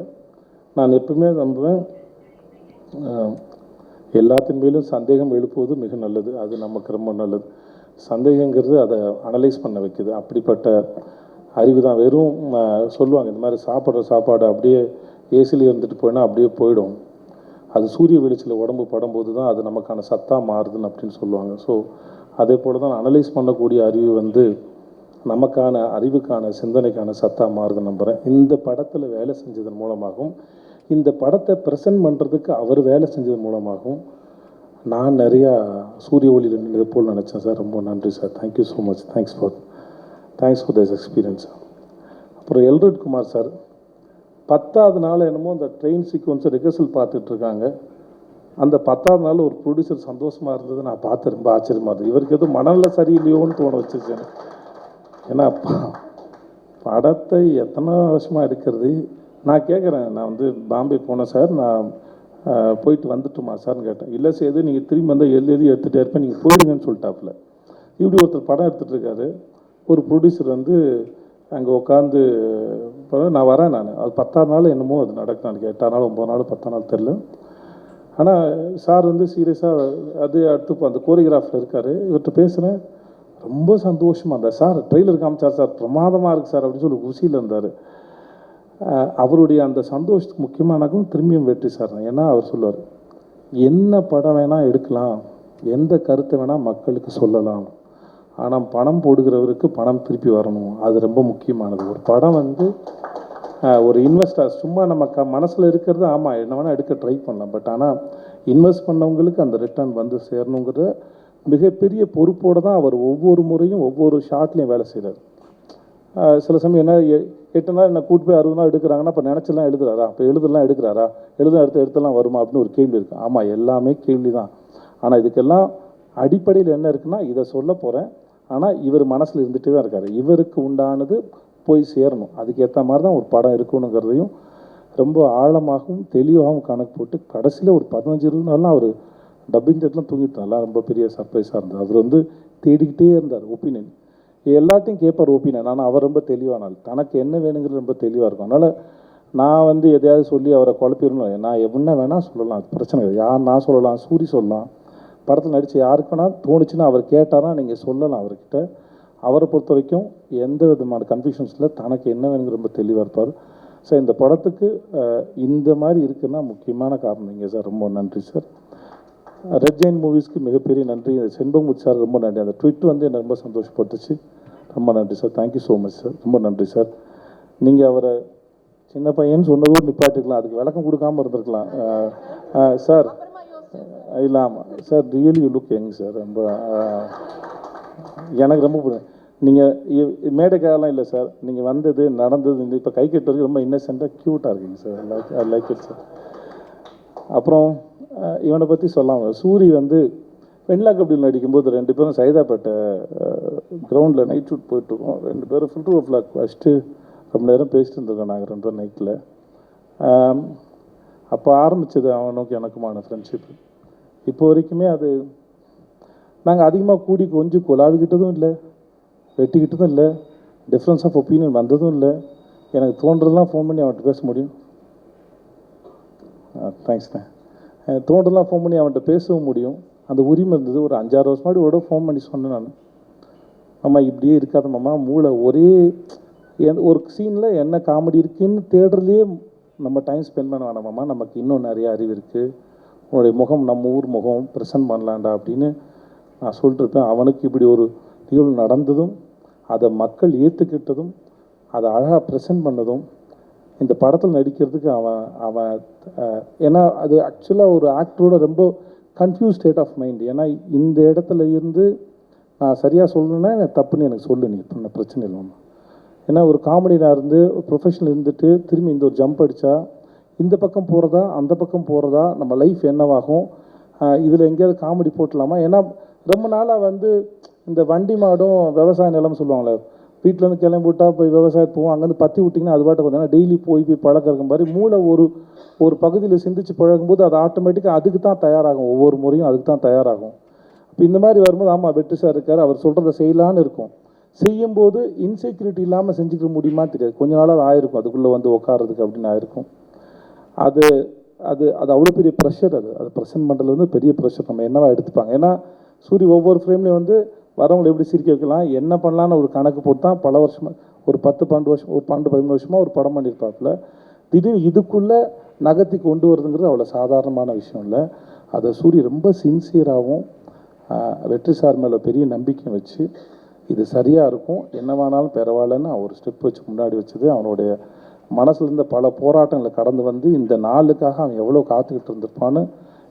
நான் எப்பவுமே நம்புவேன், எல்லாத்தின் மேலும் சந்தேகம் எழுப்புவது மிக நல்லது. அது நமக்கு ரொம்ப நல்லது. சந்தேகங்கிறது அதை அனலைஸ் பண்ண வைக்குது. அப்படிப்பட்ட அறிவு தான். வெறும் சொல்லுவாங்க இந்த மாதிரி சாப்பிட்ற சாப்பாடு அப்படியே ஏசியில் இருந்துட்டு போயினா அப்படியே போயிடும். அது சூரிய வெளிச்சத்தில் உடம்பு படும்போது தான் அது நமக்கான சத்தாக மாறுதுன்னு அப்படின்னு சொல்லுவாங்க. ஸோ அதே போல் தான் அனலைஸ் பண்ணக்கூடிய அறிவு வந்து நமக்கான அறிவுக்கான சிந்தனைக்கான சத்தாக மாறுதுன்னு நம்புகிறேன். இந்த படத்தில் வேலை செஞ்சதன் மூலமாகவும் இந்த படத்தை ப்ரெசென்ட் பண்ணுறதுக்கு அவர் வேலை செஞ்சதன் மூலமாகவும் நான் நிறையா சூரிய ஒளியில் நின்றது போல் நினச்சேன் சார். ரொம்ப நன்றி sir. Thank you so much. Thanks for this experience. அப்புறம் எல்ரட் குமார் சார் 10வது நாள் என்னமோ அந்த ட்ரெயின் சீக்வன்ஸை ரிஹர்சல் பார்த்துட்ருக்காங்க. அந்த 10வது நாள் ஒரு ப்ரொடியூசர் சந்தோஷமாக இருந்தது நான் பார்த்து ரொம்ப ஆச்சரியமாக இருந்தது. இவருக்கு எதுவும் மனநிலை சரியில்லையோன்னு தோண வச்சிருச்சேன். ஏன்னா படத்தை எத்தனை வருஷமாக எடுக்கிறது. நான் கேட்குறேன், நான் வந்து பாம்பே போனேன் சார், நான் போயிட்டு வந்துட்டுமா சார்னு கேட்டேன். இல்லை சேது நீங்கள் திரும்பி வந்தால் எழுதி எடுத்துகிட்டே இருப்பேன், நீங்கள் போயிடுங்கன்னு சொல்லிட்டாப்புல. இப்படி ஒருத்தர் படம் எடுத்துகிட்ருக்காரு. ஒரு ப்ரொடியூசர் வந்து அங்கே உட்காந்து நான் வரேன், நான் அது 10வது நாள் என்னமோ அது நடக்கும். எனக்கு 8வது நாள் 9வது நாள் 10வது நாள் தெரில. ஆனால் சார் வந்து சீரியஸாக அது அடுத்து அந்த கோரியோகிராஃபில் இருக்கார். இவர்கிட்ட பேசுகிறேன், ரொம்ப சந்தோஷமாக இருந்தார். சார் ட்ரெய்லர் காமிச்சார் சார், பிரமாதமாக இருக்குது சார் அப்படின்னு சொல்லி குஷியில் இருந்தார். அவருடைய அந்த சந்தோஷத்துக்கு முக்கியமானதும் திரும்பியும் வெற்றி சார் தான். ஏன்னா அவர் சொல்லுவார், என்ன படம் வேணால் எடுக்கலாம், எந்த கருத்தை வேணால் மக்களுக்கு சொல்லலாம், ஆனால் பணம் போடுகிறவருக்கு பணம் திருப்பி வரணும், அது ரொம்ப முக்கியமானது. ஒரு படம் வந்து ஒரு இன்வெஸ்டர் சும்மா நம்ம மனசில் இருக்கிறது ஆமாம் என்ன வேணால் எடுக்க ட்ரை பண்ணலாம், பட் ஆனால் இன்வெஸ்ட் பண்ணவங்களுக்கு அந்த ரிட்டர்ன் வந்து சேரணுங்கிற மிகப்பெரிய பொறுப்போடு தான் அவர் ஒவ்வொரு முறையும் ஒவ்வொரு ஷாட்லேயும் வேலை செய்கிறார். சில சமயம் என்ன 8 நாள் என்ன கூட்டு போய் 60 நாள் எடுக்கிறாங்கன்னா அப்போ நினச்செல்லாம் எழுதுறாரா, அப்போ எழுதலாம் எடுக்கிறாரா, எடுத்தெல்லாம் வருமா அப்படின்னு ஒரு கேள்வி இருக்குது. ஆமாம் எல்லாமே கேள்வி தான். ஆனால் இதுக்கெல்லாம் அடிப்படையில் என்ன இருக்குன்னா, இதை சொல்ல போகிறேன், ஆனால் இவர் மனசில் இருந்துகிட்டே தான் இருக்கார். இவருக்கு உண்டானது போய் சேரணும், அதுக்கு ஏற்ற மாதிரி தான் ஒரு படம் இருக்கணுங்கிறதையும் ரொம்ப ஆழமாகவும் தெளிவாகவும் கணக்கு போட்டு கடைசியில் ஒரு 15-20 நாள்லாம் அவர் டப்பிங் செட்லாம் தூங்கிட்டு நல்லா ரொம்ப பெரிய சர்ப்ரைஸாக இருந்தது. அவர் வந்து தேடிக்கிட்டே இருந்தார் ஒப்பீனியன், எல்லாத்தையும் கேட்பார் ஒப்பீனியன். ஆனால் அவர் ரொம்ப தெளிவானால் தனக்கு என்ன வேணுங்கிறது ரொம்ப தெளிவாக இருக்கும். அதனால் நான் வந்து எதையாவது சொல்லி அவரை குழப்பிடணும், நான் என்ன வேணால் சொல்லலாம், அது பிரச்சனை இல்லை. யார் நான் சொல்லலாம், சூரி சொல்லலாம், படத்தில் நடித்த யாருக்கு வேணால் தோணுச்சுன்னா அவர் கேட்டாரா நீங்கள் சொல்லலாம் அவர்கிட்ட. அவரை பொறுத்த வரைக்கும் எந்த விதமான கன்ஃபியூஷன்ஸில் தனக்கு என்ன வேணுங்கிற ரொம்ப தெளிவாக இருப்பார். ஸோ இந்த படத்துக்கு இந்த மாதிரி இருக்குன்னா முக்கியமான காரணம் நீங்கள் சார். ரொம்ப நன்றி சார். ரெட் ஜெயின் மூவிஸ்க்கு மிகப்பெரிய நன்றி. செண்பகமுத்து சார் ரொம்ப நன்றி. அந்த ட்விட் வந்து என்னை ரொம்ப சந்தோஷப்பட்டுச்சு. ரொம்ப நன்றி sir. Thank you so much sir. ரொம்ப நன்றி சார். நீங்கள் அவரை சின்ன பையன்னு சொன்னதும் நிப்பாட்டிக்கலாம், அதுக்கு விளக்கம் கொடுக்காமல் இருந்திருக்கலாம் சார். இல்லை ஆமாம் sir, really you look young sir. ரொம்ப எனக்கு ரொம்ப பிடிக்கும். நீங்கள் மேடைக்காரெலாம் இல்லை சார், நீங்கள் வந்தது நடந்தது இந்த இப்போ கை கட்டு வரைக்கும் ரொம்ப இன்னசென்ட்டாக க்யூட்டாக இருக்கீங்க sir. I like it sir. அப்புறம் இவனை பற்றி சொல்லாங்க, சூரி வந்து வெண்ணிலா கபடியில் நடிக்கும்போது 2 பேரும் சைதாப்பேட்டை கிரவுண்டில் நைட் ஷூட் போயிட்டுருக்கோம். 2 பேரும் ஃபில்டர் ஓ ஃப்ளாக் வச்சுட்டு ரொம்ப நேரம் பேசிட்டு இருந்திருக்கோம் நாங்கள் 2 பேரும் நைட்டில். அப்போ ஆரம்பித்தது அவனுக்கு எனக்குமான ஃப்ரெண்ட்ஷிப்பு. இப்போ வரைக்குமே அது நாங்கள் அதிகமாக கூடி கொஞ்சம் கொலாவிக்கிட்டதும் இல்லை, வெட்டிக்கிட்டதும் இல்லை, டிஃப்ரென்ஸ் ஆஃப் ஒப்பீனியன் வந்ததும் இல்லை. எனக்கு தோன்றதெல்லாம் ஃபோன் பண்ணி அவன்கிட்ட பேச முடியும். தேங்க்ஸ்ண்ணே. தோன்றதெல்லாம் ஃபோன் பண்ணி அவன்கிட்ட பேசவும் முடியும், அந்த உரிமை இருந்தது. ஒரு 5-6 வருஷம் முன்னாடி ஃபோன் பண்ணி சொன்னேன் நான், அம்மா இப்படியே இருக்காத மாமா, மூளை ஒரே ஒரு சீனில் என்ன காமெடி இருக்குன்னு தேடுறதுலேயே நம்ம டைம் ஸ்பெண்ட் பண்ண வேணாமாம்மா, நமக்கு இன்னும் நிறைய அறிவு இருக்குது, உன்னுடைய முகம் நம்ம ஊர் முகம் ப்ரெசென்ட் பண்ணலாண்டா அப்படின்னு நான் சொல்லிட்டுருப்பேன். அவனுக்கு இப்படி ஒரு நிகழ்வு நடந்ததும் அதை மக்கள் ஏற்றுக்கிட்டதும் அதை அழகாக ப்ரெசென்ட் பண்ணதும் இந்த படத்தில் நடிக்கிறதுக்கு அவன் ஏன்னா அது ஆக்சுவலாக ஒரு ஆக்டரோட ரொம்ப கன்ஃபியூஸ் ஸ்டேட் ஆஃப் மைண்ட். ஏன்னா இந்த இடத்துல இருந்து நான் சரியாக சொல்லணுன்னா எனக்கு தப்புன்னு எனக்கு சொல்லு, நீ பண்ண பிரச்சனை இல்லைம்மா. ஏன்னா ஒரு காமெடியாக இருந்து ப்ரொஃபஷனல் இருந்துட்டு திரும்பி இந்த ஒரு ஜம்ப் அடித்தா இந்த பக்கம் போகிறதா அந்த பக்கம் போகிறதா, நம்ம லைஃப் என்னவாகும், இதில் எங்கேயாவது காமெடி போட்டலாமா. ஏன்னா ரொம்ப நாளாக வந்து இந்த வண்டி மாடும் விவசாய நிலம்னு சொல்லுவாங்களே, வீட்டிலேருந்து கிளம்பி விட்டால் போய் விவசாயத்து போவோம், அங்கேருந்து பற்றி விட்டிங்கன்னா அது பாட்டுக்கு வந்தேன்னா டெய்லி போய் பழக்கம் இருக்கும் மாதிரி மூளை ஒரு பகுதியில் சிந்திச்சு பழகும்போது அது ஆட்டோமேட்டிக்காக அதுக்கு தான் தயாராகும், ஒவ்வொரு முறையும் அதுக்கு தான் தயாராகும். இப்போ இந்த மாதிரி வரும்போது ஆமாம் வெற்றி சார் இருக்கார், அவர் சொல்கிறத செய்யலான்னு இருக்கும். செய்யும்போது இன்செக்யூரிட்டி இல்லாமல் செஞ்சுக்க முடியுமா தெரியாது, கொஞ்ச நாளாக அது ஆயிருக்கும், அதுக்குள்ளே வந்து உட்காரதுக்கு அப்படின்னு ஆயிருக்கும். அது அது அது அவ்வளோ பெரிய ப்ரெஷர். அது ப்ரெசென்ட் பண்ணுறது வந்து பெரிய ப்ரெஷர். நம்ம என்னவா எடுத்துப்பாங்க. ஏன்னா சூரி ஒவ்வொரு ஃப்ரேம்லேயும் வந்து வரவங்களை எப்படி சிரிக்க வைக்கலாம், என்ன பண்ணலான்னு ஒரு கணக்கு போட்டு தான் பல வருஷமாக, ஒரு 10-12 வருஷம், ஒரு 12-13 வருஷமாக ஒரு படம் பண்ணியிருப்பாப்புல. திடீர்னு இதுக்குள்ளே நகர்த்தி கொண்டு வருதுங்கிறது அவ்வளோ சாதாரணமான விஷயம் இல்லை. அதை சூரி ரொம்ப சின்சியராகவும் வெற்றி சார் மேலே பெரிய நம்பிக்கை வச்சு இது சரியாக இருக்கும், என்னவானாலும் பரவாயில்லன்னு ஒரு ஸ்டெப் வச்சு முன்னாடி வச்சது. அவனுடைய மனசில் இருந்த பல போராட்டங்களை கடந்து வந்து இந்த நாளுக்காக அவன் எவ்வளோ காத்துக்கிட்டு இருந்திருப்பான்னு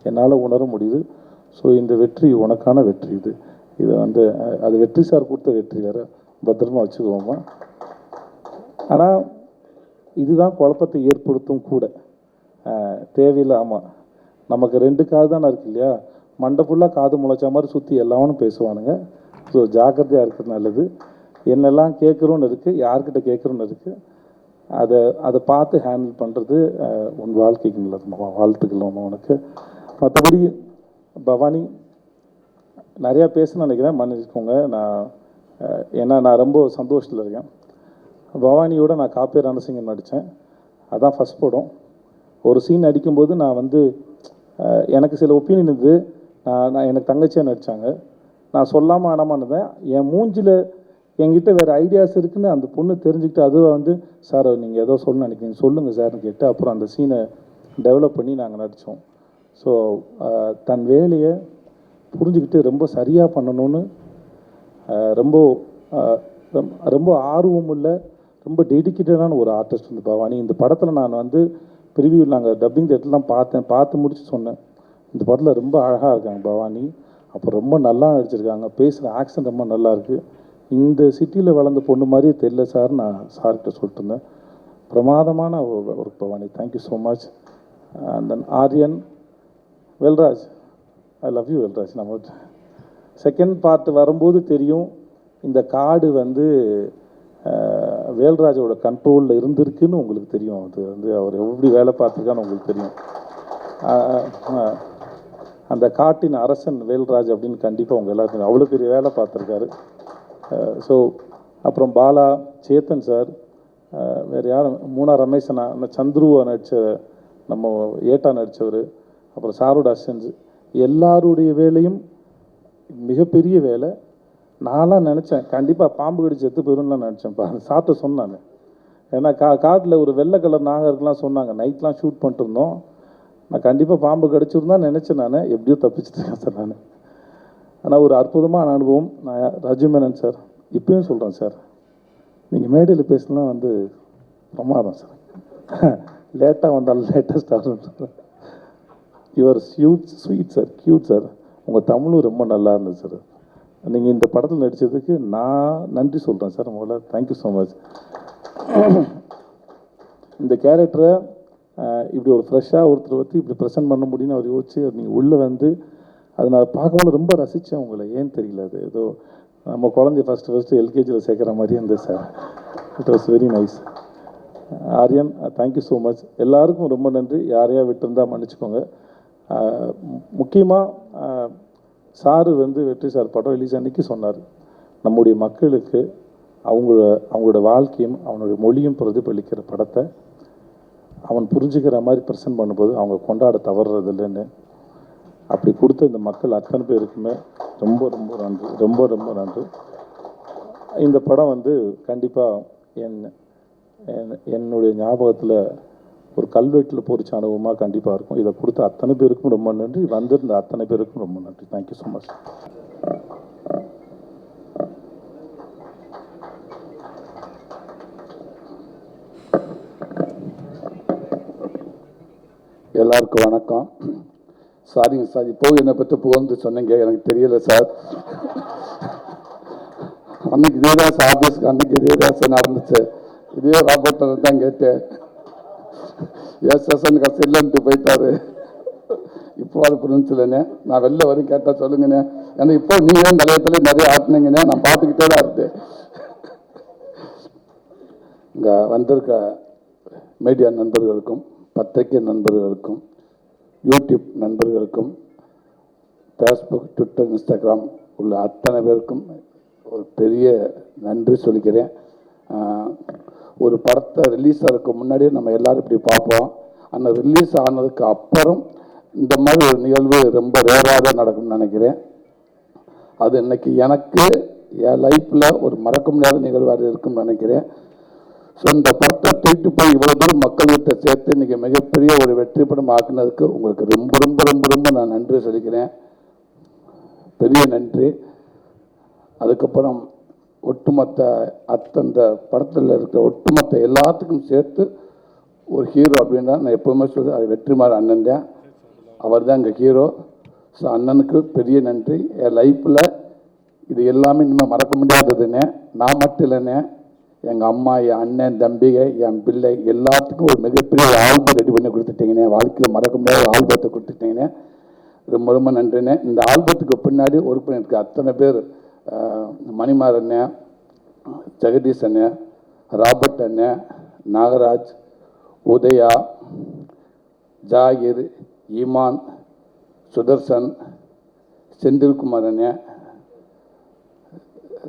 என்னால் உணர முடியுது. ஸோ இந்த வெற்றி உனக்கான வெற்றி. இது வந்து அது வெற்றி சார் கொடுத்த வெற்றி வேறு, பத்திரமா வச்சுக்குவோமா. ஆனால் இதுதான் குழப்பத்தை ஏற்படுத்தும் கூட. தேவையில்லை. ஆமாம், நமக்கு 2 காது தானே இருக்கு இல்லையா, மண்டை ஃபுல்லாக காது முளைச்சா மாதிரி சுற்றி எல்லாவனும் பேசுவானுங்க. ஸோ ஜாக்கிரதையாக இருக்கிறது நல்லது. என்னெல்லாம் கேட்குறோன்னு இருக்குது, யார்கிட்ட கேட்குறோன்னு இருக்குது, அதை பார்த்து ஹேண்டில் பண்ணுறது உன் வாழ்க்கைக்கு நல்லது. வாழ்த்துக்கள் உனக்கு. மற்றபடி பவானி நிறையா பேசணும்னு நினைக்கிறேன், மன்னிச்சுக்கோங்க. ஏன்னா நான் ரொம்ப சந்தோஷத்தில் இருக்கேன். பவானியோட நான் காப்பே ரணசிங்கம் நடித்தேன், அதான் ஃபஸ்ட் படம். ஒரு சீன் அடிக்கும்போது நான் வந்து எனக்கு சில ஒப்பீனியன் இருந்தது. நான் எனக்கு தங்கச்சியாக நடித்தாங்க, நான் சொல்லாமல் ஆனாமல் இருந்தேன். என் மூஞ்சில் என்கிட்ட வேறு ஐடியாஸ் இருக்குதுன்னு அந்த பொண்ணு தெரிஞ்சுக்கிட்டு அதுவாக வந்து, சார் நீங்கள் ஏதோ சொல்லணும்னு நினைக்கிறீங்க, சொல்லுங்கள் சார்னு கேட்டு அப்புறம் அந்த சீனை டெவலப் பண்ணி நாங்கள் நடித்தோம். ஸோ தன் வேலையை புரிஞ்சுக்கிட்டு ரொம்ப சரியாக பண்ணணும்னு ரொம்ப ரொம்ப ஆர்வம் உள்ள, ரொம்ப டெடிக்கேட்டடான ஒரு ஆர்டிஸ்ட் வந்து பவானி. இந்த படத்தில் நான் வந்து ப்ரிவியூ நாங்கள் டப்பிங் தேட்டர்லாம் பார்த்து முடிச்சு சொன்னேன், இந்த படத்தில் ரொம்ப அழகாக இருக்காங்க பவானி, அப்போ ரொம்ப நல்லா நடிச்சிருக்காங்க, பேசுகிற ஆக்சன் ரொம்ப நல்லா இருக்குது, இந்த சிட்டியில் வளர்ந்த பொண்ணு மாதிரியே தெரியல சார், நான் சார்கிட்ட சொல்லிட்டு இருந்தேன். பிரமாதமான ஒரு Bhavani, thank you so much. And then Aryan, Velraj, I love you Velraj. நம்ம செகண்ட் பார்ட் வரும்போது தெரியும் இந்த கார்டு வந்து வேல்ராஜோட கண்ட்ரோலில் இருந்திருக்குன்னு உங்களுக்கு தெரியும். அது வந்து அவர் எப்படி வேலை பார்த்துருக்கான்னு உங்களுக்கு தெரியும். அந்த காட்டின் அரசன் வேல்ராஜ் அப்படின்னு கண்டிப்பாக உங்கள் எல்லாத்துக்கும் அவ்வளோ பெரிய வேலை பார்த்துருக்காரு. ஸோ அப்புறம் பாலா, சேத்தன் சார், வேறு யாரும், மூணா ரமேஷனா, சந்துருவா நடித்த, நம்ம ஏட்டா நடித்தவர், அப்புறம் சாரோட அசிஸ்டன்ஸ், எல்லாருடைய வேலையும் மிகப்பெரிய வேலை. நான்லாம் நினச்சேன் கண்டிப்பாக பாம்பு கடிச்சு செத்து போயிடும்லாம் நினச்சேன்ப்பா, அந்த சாப்பிட்டு சொன்னாங்க. ஏன்னா காட்டில் ஒரு வெள்ளை கலர் நாகம் இருக்குலாம் சொன்னாங்க, நைட்லாம் ஷூட் பண்ணிட்டு இருந்தோம். நான் கண்டிப்பாக பாம்பு கடிச்சிருந்தான் நினச்சேன், நான் எப்படியோ தப்பிச்சுட்டேன் சார் நான். ஆனால் ஒரு அற்புதமான அனுபவம். நான் ராஜு மேனன் சார் இப்பயும் சொல்கிறேன் சார், நீங்கள் மேடையில் பேசலாம் வந்து பிரமாதம் சார், லேட்டாக வந்தாலும் லேட்டஸ்ட் ஆகும். Your sweet sir, cute sir, உங்கள் தமிழும் ரொம்ப நல்லா இருந்தது சார். நீங்கள் இந்த படத்தில் நடித்ததுக்கு நான் நன்றி சொல்கிறேன் சார் உங்களை, தேங்க்யூ ஸோ மச். இந்த கேரக்டரை இப்படி ஒரு ஃப்ரெஷ்ஷாக ஒருத்தர் வச்சு இப்படி ப்ரெசென்ட் பண்ண முடியும்னு அவர் யோசிச்சு நீங்கள் உள்ளே வந்து, அது நான் பார்க்கும்போது ரொம்ப ரசித்தேன் உங்களை. ஏன்னு தெரியல, அது ஏதோ நம்ம குழந்தைய ஃபஸ்ட்டு எல்கேஜியில் சேர்க்குற மாதிரியே இருந்தது sir. It was very nice. Aryan, thank you so much. எல்லாருக்கும் ரொம்ப நன்றி. யாரையா விட்டுருந்தால் மன்னிச்சுக்கோங்க. முக்கியமாக சாரு வந்து வெற்றி சார் படம் ரிலீஸ் அன்றைக்கி சொன்னார், நம்முடைய மக்களுக்கு அவங்களோட வாழ்க்கையும் அவனுடைய மொழியும் பிரதிபலிக்கிற படத்தை அவன் புரிஞ்சுக்கிற மாதிரி ப்ரெசென்ட் பண்ணும்போது அவங்க கொண்டாட தவறுறது இல்லைன்னு. அப்படி கொடுத்த இந்த மக்கள் அத்தனை பேருக்குமே ரொம்ப ரொம்ப நன்றி, ரொம்ப ரொம்ப நன்றி. இந்த படம் வந்து கண்டிப்பாக என்னுடைய ஞாபகத்தில் ஒரு கல்வெட்டில் பொறிச்ச அனுபவமாக கண்டிப்பாக இருக்கும். இதை கொடுத்த அத்தனை பேருக்கும் ரொம்ப நன்றி, வந்திருந்த அத்தனை பேருக்கும் ரொம்ப நன்றி. Thank you so much. எல்லாருக்கும் வணக்கம். சாரிங்க சார், இப்போ என்னை பற்றி புகழ்ந்து சொன்னீங்க, எனக்கு தெரியல சார். அன்னைக்கு இதே தான் சார் ஆஃபீஸ்க்கு, அன்னைக்கு இதே தான் சார் நடந்துச்சு. இதே ராபர்ட் தான் கேட்டேன், எஸ்எஸ்என் கஷ்டம் இல்லைன்ட்டு போயிட்டாரு. இப்போ அது புரிஞ்சுலண்ணே, நான் வெளில வரும் கேட்டால் சொல்லுங்கண்ணே, ஏன்னா இப்போ நீங்களும் நிலையத்தில் நிறைய ஆட்டினீங்கண்ணே, நான் பார்த்துக்கிட்டே தான் இருந்தேன். இங்கே வந்திருக்க மீடியா நண்பர்களுக்கும், பத்திரிகை நண்பர்களுக்கும், யூடியூப் நண்பர்களுக்கும், ஃபேஸ்புக், ட்விட்டர், இன்ஸ்டாகிராம் உள்ள அத்தனை பேருக்கும் ஒரு பெரிய நன்றி சொல்லிக்கிறேன். ஒரு படத்தை ரிலீஸ் ஆகிறதுக்கு முன்னாடியே நம்ம எல்லோரும் இப்படி பார்ப்போம், ஆனால் ரிலீஸ் ஆனதுக்கு அப்புறம் இந்த மாதிரி ஒரு நிகழ்வு ரொம்ப ரேராக தான் நடக்கும்னு நினைக்கிறேன். அது இன்னைக்கு எனக்கு என் லைஃப்பில் ஒரு மறக்க முடியாத நிகழ்வாக இருக்கும்னு நினைக்கிறேன். ஸோ இந்த படத்தை தூக்கிட்டு போய் இவ்வளோ தூரம் மக்கள்கிட்ட சேர்த்து இன்றைக்கி மிகப்பெரிய ஒரு வெற்றி படம் ஆக்குனதுக்கு உங்களுக்கு ரொம்ப ரொம்ப ரொம்ப ரொம்ப நான் நன்றி சொல்லிக்கிறேன். பெரிய நன்றி. அதுக்கப்புறம் ஒட்டுமொத்த அந்த படத்தில் இருக்கிற ஒட்டுமொத்த எல்லாத்துக்கும் சேர்த்து ஒரு ஹீரோ அப்படின்னா நான் எப்போவுமே சொல்கிறேன், அது வெற்றிமாறன் அண்ணன் தான். அவர் தான் எங்கள் ஹீரோ. ஸோ அண்ணனுக்கு பெரிய நன்றி. என் லைஃப்பில் இது எல்லாமே இனிமேல் மறக்க முடியாததுன்னு நான் மட்டும் இல்லைன்னு எங்கள் அம்மா, என் அண்ணன், தம்பிகை, என் பிள்ளை எல்லாத்துக்கும் ஒரு மிகப்பெரிய ஆல்பம் ரெடி பண்ணி கொடுத்துட்டீங்கண்ணே. வாழ்க்கையில் மறக்க முடியாத ஆல்பத்தை கொடுத்துட்டீங்கண்ணே. ரொம்ப ரொம்ப நன்றிண்ணே. இந்த ஆல்பத்துக்கு பின்னாடி ஒரு பண்ணிருக்கு அத்தனை பேர், மணிமார் அண்ணன், ஜெகதீஷ் அண்ணன், ராபர்ட் அண்ணன், நாகராஜ், உதயா, ஜாகிர், ஈமான், சுதர்சன், செந்தில்குமார் அண்ணன்,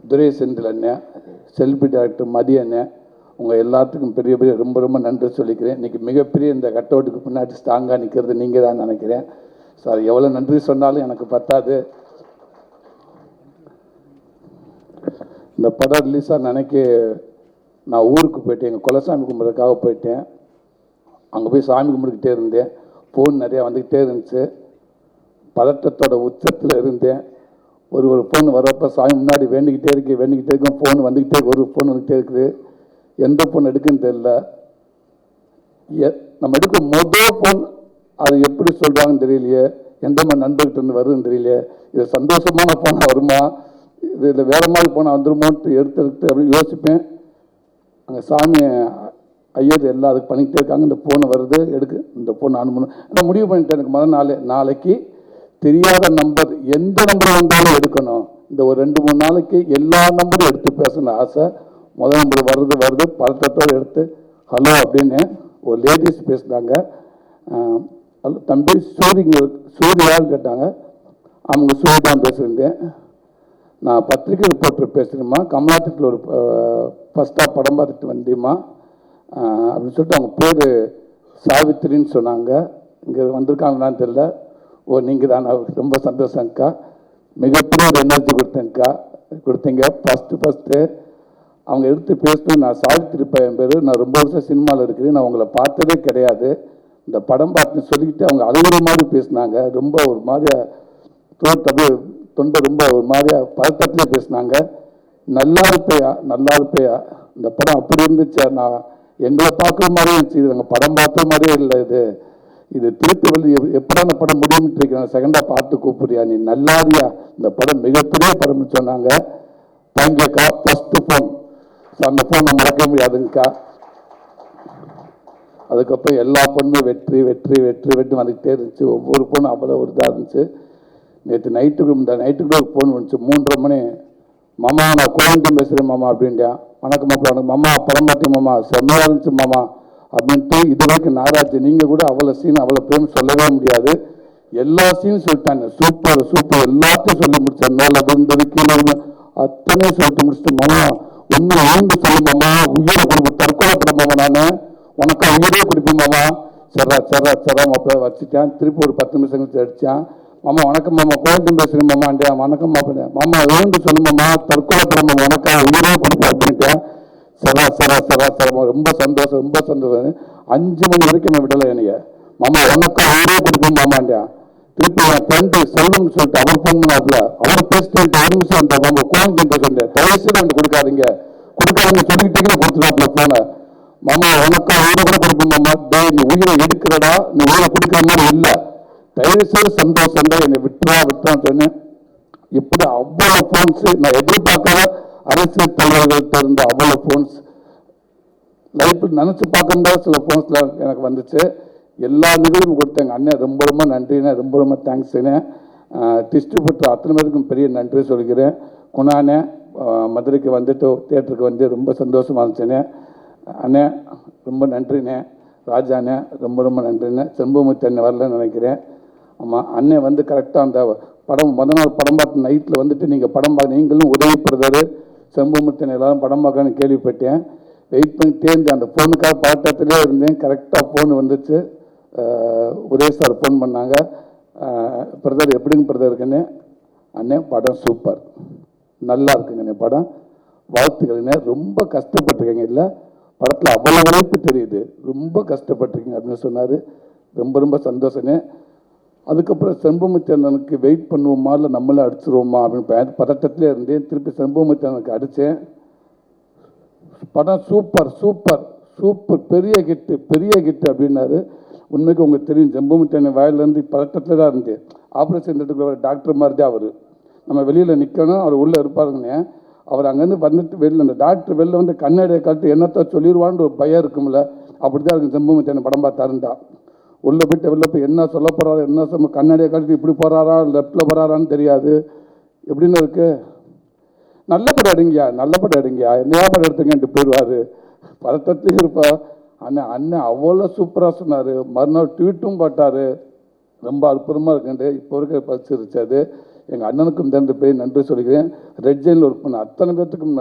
துரை செந்தில் அண்ணன், செல்பி டைரக்டர் மதி அண்ணன், உங்கள் எல்லாத்துக்கும் பெரிய பெரிய ரொம்ப ரொம்ப நன்றி சொல்லிக்கிறேன். இன்றைக்கி மிகப்பெரிய இந்த கட் அவுட்டுக்கு பின்னாடி ஸ்ட்ராங்காக நிற்கிறது நீங்கள் தான் நினைக்கிறேன். ஸோ அது எவ்வளோ நன்றி சொன்னாலும் எனக்கு பத்தாது. இந்த படம் ரிலீஸாக நினைக்க நான் ஊருக்கு போயிட்டேன், எங்கள் குலசாமி கும்பிட்றதுக்காக போயிட்டேன். அங்கே போய் சாமி கும்பிட்டுக்கிட்டே இருந்தேன். ஃபோன் நிறையா வந்துக்கிட்டே இருந்துச்சு. பதட்டத்தோட உச்சத்தில் இருந்தேன். ஒரு ஃபோன் வரப்போ சாமி முன்னாடி வேண்டிக்கிட்டே இருக்கேன். ஃபோன் வந்துக்கிட்டே ஒரு ஃபோன் வந்துக்கிட்டே இருக்குது. எந்த ஃபோன் எடுக்குன்னு தெரியல. நம்ம எடுக்க மொதல் ஃபோன் அது எப்படி சொல்கிறாங்கன்னு தெரியலையே, எந்த மாதிரி நண்பர்கிட்ட இருந்து வருதுன்னு தெரியலையே, இது சந்தோஷமான ஃபோனாக வருமா, இது இல்லை வேறு மாதிரி ஃபோனாக வந்துருமோன்ட்டு எடுத்து அப்படி யோசிப்பேன். அங்கே சாமி ஐயர் எல்லாம் அதுக்கு பண்ணிக்கிட்டே இருக்காங்க. இந்த ஃபோனை வருது, எடுக்கு இந்த ஃபோன் அனுப்பணும். நான் முடிவு பண்ணிட்டேன், எனக்கு முதல் நாளைக்கு தெரியாத நம்பர் எந்த நம்பர் வந்தாலும் எடுக்கணும். இந்த ஒரு 2-3 நாளைக்கு எல்லா நம்பரும் எடுத்து பேசணும் ஆசை. முதல் நம்பர் வருது பதட்டத்தோடு எடுத்து ஹலோ அப்படின்னு ஒரு லேடிஸ் பேசுனாங்க. தம்பி சூர்யான்னு கேட்டாங்க. அவங்க சூரிய தான் பேசுகிறேன். நான் பத்திரிகை ரிப்போர்ட்டர் பேசுகிறேம்மா, கமலாத்திட்டில் ஒரு ஃபஸ்ட்டாக படம் பார்த்துட்டு வண்டியம்மா அப்படின்னு சொல்லிட்டு அவங்க பேர் சாவித்திரின்னு சொன்னாங்க. இங்கே வந்திருக்காங்களான்னு தெரியல. ஓ நீங்கள் தான், ரொம்ப சந்தோஷங்க்கா. மிகப்பெரிய ஒரு எனர்ஜி கொடுத்தீங்க. ஃபஸ்ட்டு அவங்க எடுத்து பேசணும். நான் சாவித்திரி பையன் பேர், நான் ரொம்ப வருஷம் சினிமாவில் இருக்கிறேன், நான் உங்களை பார்த்ததே கிடையாது. இந்த படம் பார்த்துன்னு சொல்லிக்கிட்டு அவங்க அழுகிற மாதிரி பேசினாங்க. ரொம்ப ஒரு மாதிரியா தொண்டை ரொம்ப ஒரு மாதிரியா பதட்டத்திலே பேசினாங்க. நல்லா இருப்பையா இந்த படம் அப்படி இருந்துச்சா, நான் எங்களை பார்க்குற மாதிரியே இருந்துச்சு, இது நாங்கள் படம் பார்த்த மாதிரியே இல்லை, இது திருப்பி வந்து எப்படா அந்த படம் முடியும்னு இருக்கிறேன், செகண்டாக பார்த்து கூப்பிடுறியா, நீ நல்லாதியா, இந்த படம் மிகப்பெரிய படம்னு சொன்னாங்க. தேங்க்யூக்கா. ஃபஸ்ட்டு ஃபோன், அந்த ஃபோன் நான் மறக்க முடியாதுங்கக்கா. அதுக்கப்புறம் எல்லா பொண்ணும் வெற்றி வந்துக்கிட்டே இருந்துச்சு. ஒவ்வொரு பொண்ணும் அவ்வளோ ஒரு இதாக இருந்துச்சு. நேற்று நைட்டுக்கு ஒரு ஃபோன் வந்துச்சு 3:30 மணி. மாமா நான் கோயம்புத்தூர் பேசுகிறேன் மாமா அப்படின்ட்டேன். வணக்கம் மாமா, படம் பார்த்தேன் மாமா, செம்மையாக இருந்துச்சு மாமா அப்படின்ட்டு. இது வரைக்கும் நாராஜ் நீங்கள் கூட அவ்வளோ சீன் அவ்வளோ பேரும் சொல்லவே முடியாது. எல்லா சீனும் சொல்லிட்டாங்க. சூப்பர் எல்லாத்தையும் சொல்லி முடித்தேன். மேலே விழுந்தது கீழே அத்தனையும் சொல்லிட்டு முடிச்சுட்டு, மாமா ஒன்று எழுந்து சொல்லு மாமா, உயிரை கொடுப்பேன், தற்கொலை பண்ண மாமா, நான் உனக்கு உயிரே கொடுப்பேன் மாமா. சரா மாப்பிள்ள வச்சுட்டேன். திருப்பி ஒரு 10 நிமிஷம் கழிச்சு அடித்தான். மாமா வணக்கம் மாமா, கோயம்புத்தூர் பேசுகிறேன் மாமாண்டியா. வணக்கம் மாப்பிள்ள. மாமா எழுந்து சொல்லு மாமா, தற்கொலை பண்ண மாமா, உனக்கு உயிரே கொடுப்பேன் அப்படின்ட்டேன். சரா ரொம்ப சந்தோஷம் 5 மணி வரைக்கும் நான் விடலை என்னைய. மாமா உனக்கு உயிரே கொடுப்பேன் மாமாண்டியா. திருப்பி என் ஃப்ரெண்டு செல்வம்னு சொல்லிட்டு அவர் ஃபோன் பண்ணாப்புல, அவர் பேசிட்டு 1 நிமிஷம் அந்த மாமா கோயம்புத்தூர் சொன்னேன், தயவுசெய்து வந்து கொடுக்காதீங்க சொல்லிக்கிட்டீங்கன்னு கொடுத்துட்டாப்புல ஃபோனை. மாமா உனக்கு உயிரை கூட கொடுப்பேன் மாமா. நீ உயிரை எடுக்கிறடா, நீ உயிரை கொடுக்குற மாதிரி இல்லை, தயவுசெய்து சந்தோஷம் தான், என்னை விட்டுறான்னு சொன்னேன். இப்படி அவ்வளோ ஃபோன்ஸு நான் எதிர்பார்க்காத அரசியல் தலைவர்கள்ட்ட இருந்த அவ்வளோ ஃபோன்ஸ் லைஃப்பில் நினச்சி பார்க்க முடியாத சில ஃபோன்ஸ்லாம் எனக்கு வந்துச்சு. எல்லா நிகழ்வும் கொடுத்தேங்க. அண்ணன் ரொம்ப நன்றிண்ணே, ரொம்ப தேங்க்ஸுண்ணே. டிஸ்ட்ரிபியூட்டர் அத்தனை பேருக்கும் பெரிய நன்றி சொல்கிறேன். குணாண்ணே மதுரைக்கு வந்துட்டு தியேட்டருக்கு வந்து ரொம்ப சந்தோஷமாக இருந்துச்சுண்ணே. அண்ணே ரொம்ப நன்றிண்ணே. ராஜாண்ணே ரொம்ப நன்றிண்ணே. செம்பூமுத்தி அண்ணன் வரலன்னு நினைக்கிறேன். ஆமாம், அண்ணன் வந்து கரெக்டாக அந்த படம் நாள் படம் பார்த்து நைட்டில் வந்துட்டு நீங்கள் படம் பார்க்க, நீங்களும் உதவி பிரதரு செம்பூமுத்தி எல்லாரும் படம் பார்க்கணும்னு கேள்விப்பட்டேன். வெயிட் பண்ணிட்டே இருந்தேன். அந்த ஃபோனுக்காக பதட்டத்திலே இருந்தேன். கரெக்டாக ஃபோன் வந்துச்சு. உதய சார் ஃபோன் பண்ணாங்க, பிரதர் எப்படிங்க பிரதர் இருக்குன்னு. அண்ணே படம் சூப்பர், நல்லா இருக்குங்கண்ணே படம், வாழ்த்துக்கள்ண்ணே, ரொம்ப கஷ்டப்பட்டுருக்கீங்க, இல்லை படத்தில் அவ்வளோ உழைப்பு தெரியுது, ரொம்ப கஷ்டப்பட்டிருக்கீங்க அப்படின்னு சொன்னார். ரொம்ப ரொம்ப சந்தோஷங்க. அதுக்கப்புறம் செம்புமுத்தி அண்ணனுக்கு வெயிட் பண்ணுவோமா இல்லை நம்மளே அடிச்சிருவோமா அப்படின்னு பதட்டத்திலே இருந்தேன். திருப்பி செம்புமுத்தி அண்ணனுக்கு அடித்தேன். படம் சூப்பர் சூப்பர் சூப்பர், பெரிய கிட்டு அப்படின்னாரு. உண்மைக்கு உங்களுக்கு தெரியும், செம்புமுத்தி அண்ணன் வாயிலேருந்து பதட்டத்தில் தான் இருந்தேன். ஆப்ரேஷன் தேட்டருக்குள்ள டாக்டர் மாதிரி தான் அவர். நம்ம வெளியில் நிற்கணும், அவர் உள்ளே இருப்பாருங்கண்ணே. அவர் அங்கேருந்து வந்துட்டு வெளியில், அந்த டாக்டர் வெளில வந்து கண்ணாடியை காட்டி என்னத்தை சொல்லிடுவான்னு ஒரு பயம் இருக்கும்ல, அப்படி தான் இருக்கும். செம்புமுத்தி அண்ணன் படம் பார்த்தாருண்டா உள்ளே போய்ட்டு வெளில போய் என்ன சொல்ல போகிறாரு, என்ன கண்ணாடியை காட்டி இப்படி போகிறாரா லெஃப்டில் போகிறாரான்னு தெரியாது. எப்படின்னு இருக்கு. நல்ல படம் எடுங்கயா என்னையா படம் எடுத்துங்கன்ட்டு போயிடுவார். பதட்டத்துலேயும் இருப்பா. அண்ணன் அவ்வளோ சூப்பராக சொன்னார். மறுநாள் ட்வீட்டும் போட்டார், ரொம்ப அற்புதமாக இருக்குன்ட்டு. இப்போ இருக்க பரிசிருச்சாது. எங்கள் அண்ணனுக்கும் தந்து போய் நன்றி சொல்லிக்கிறேன். ரெட் ஜெயினில் ஒர்க் பண்ண அத்தனை பேர்த்துக்கும்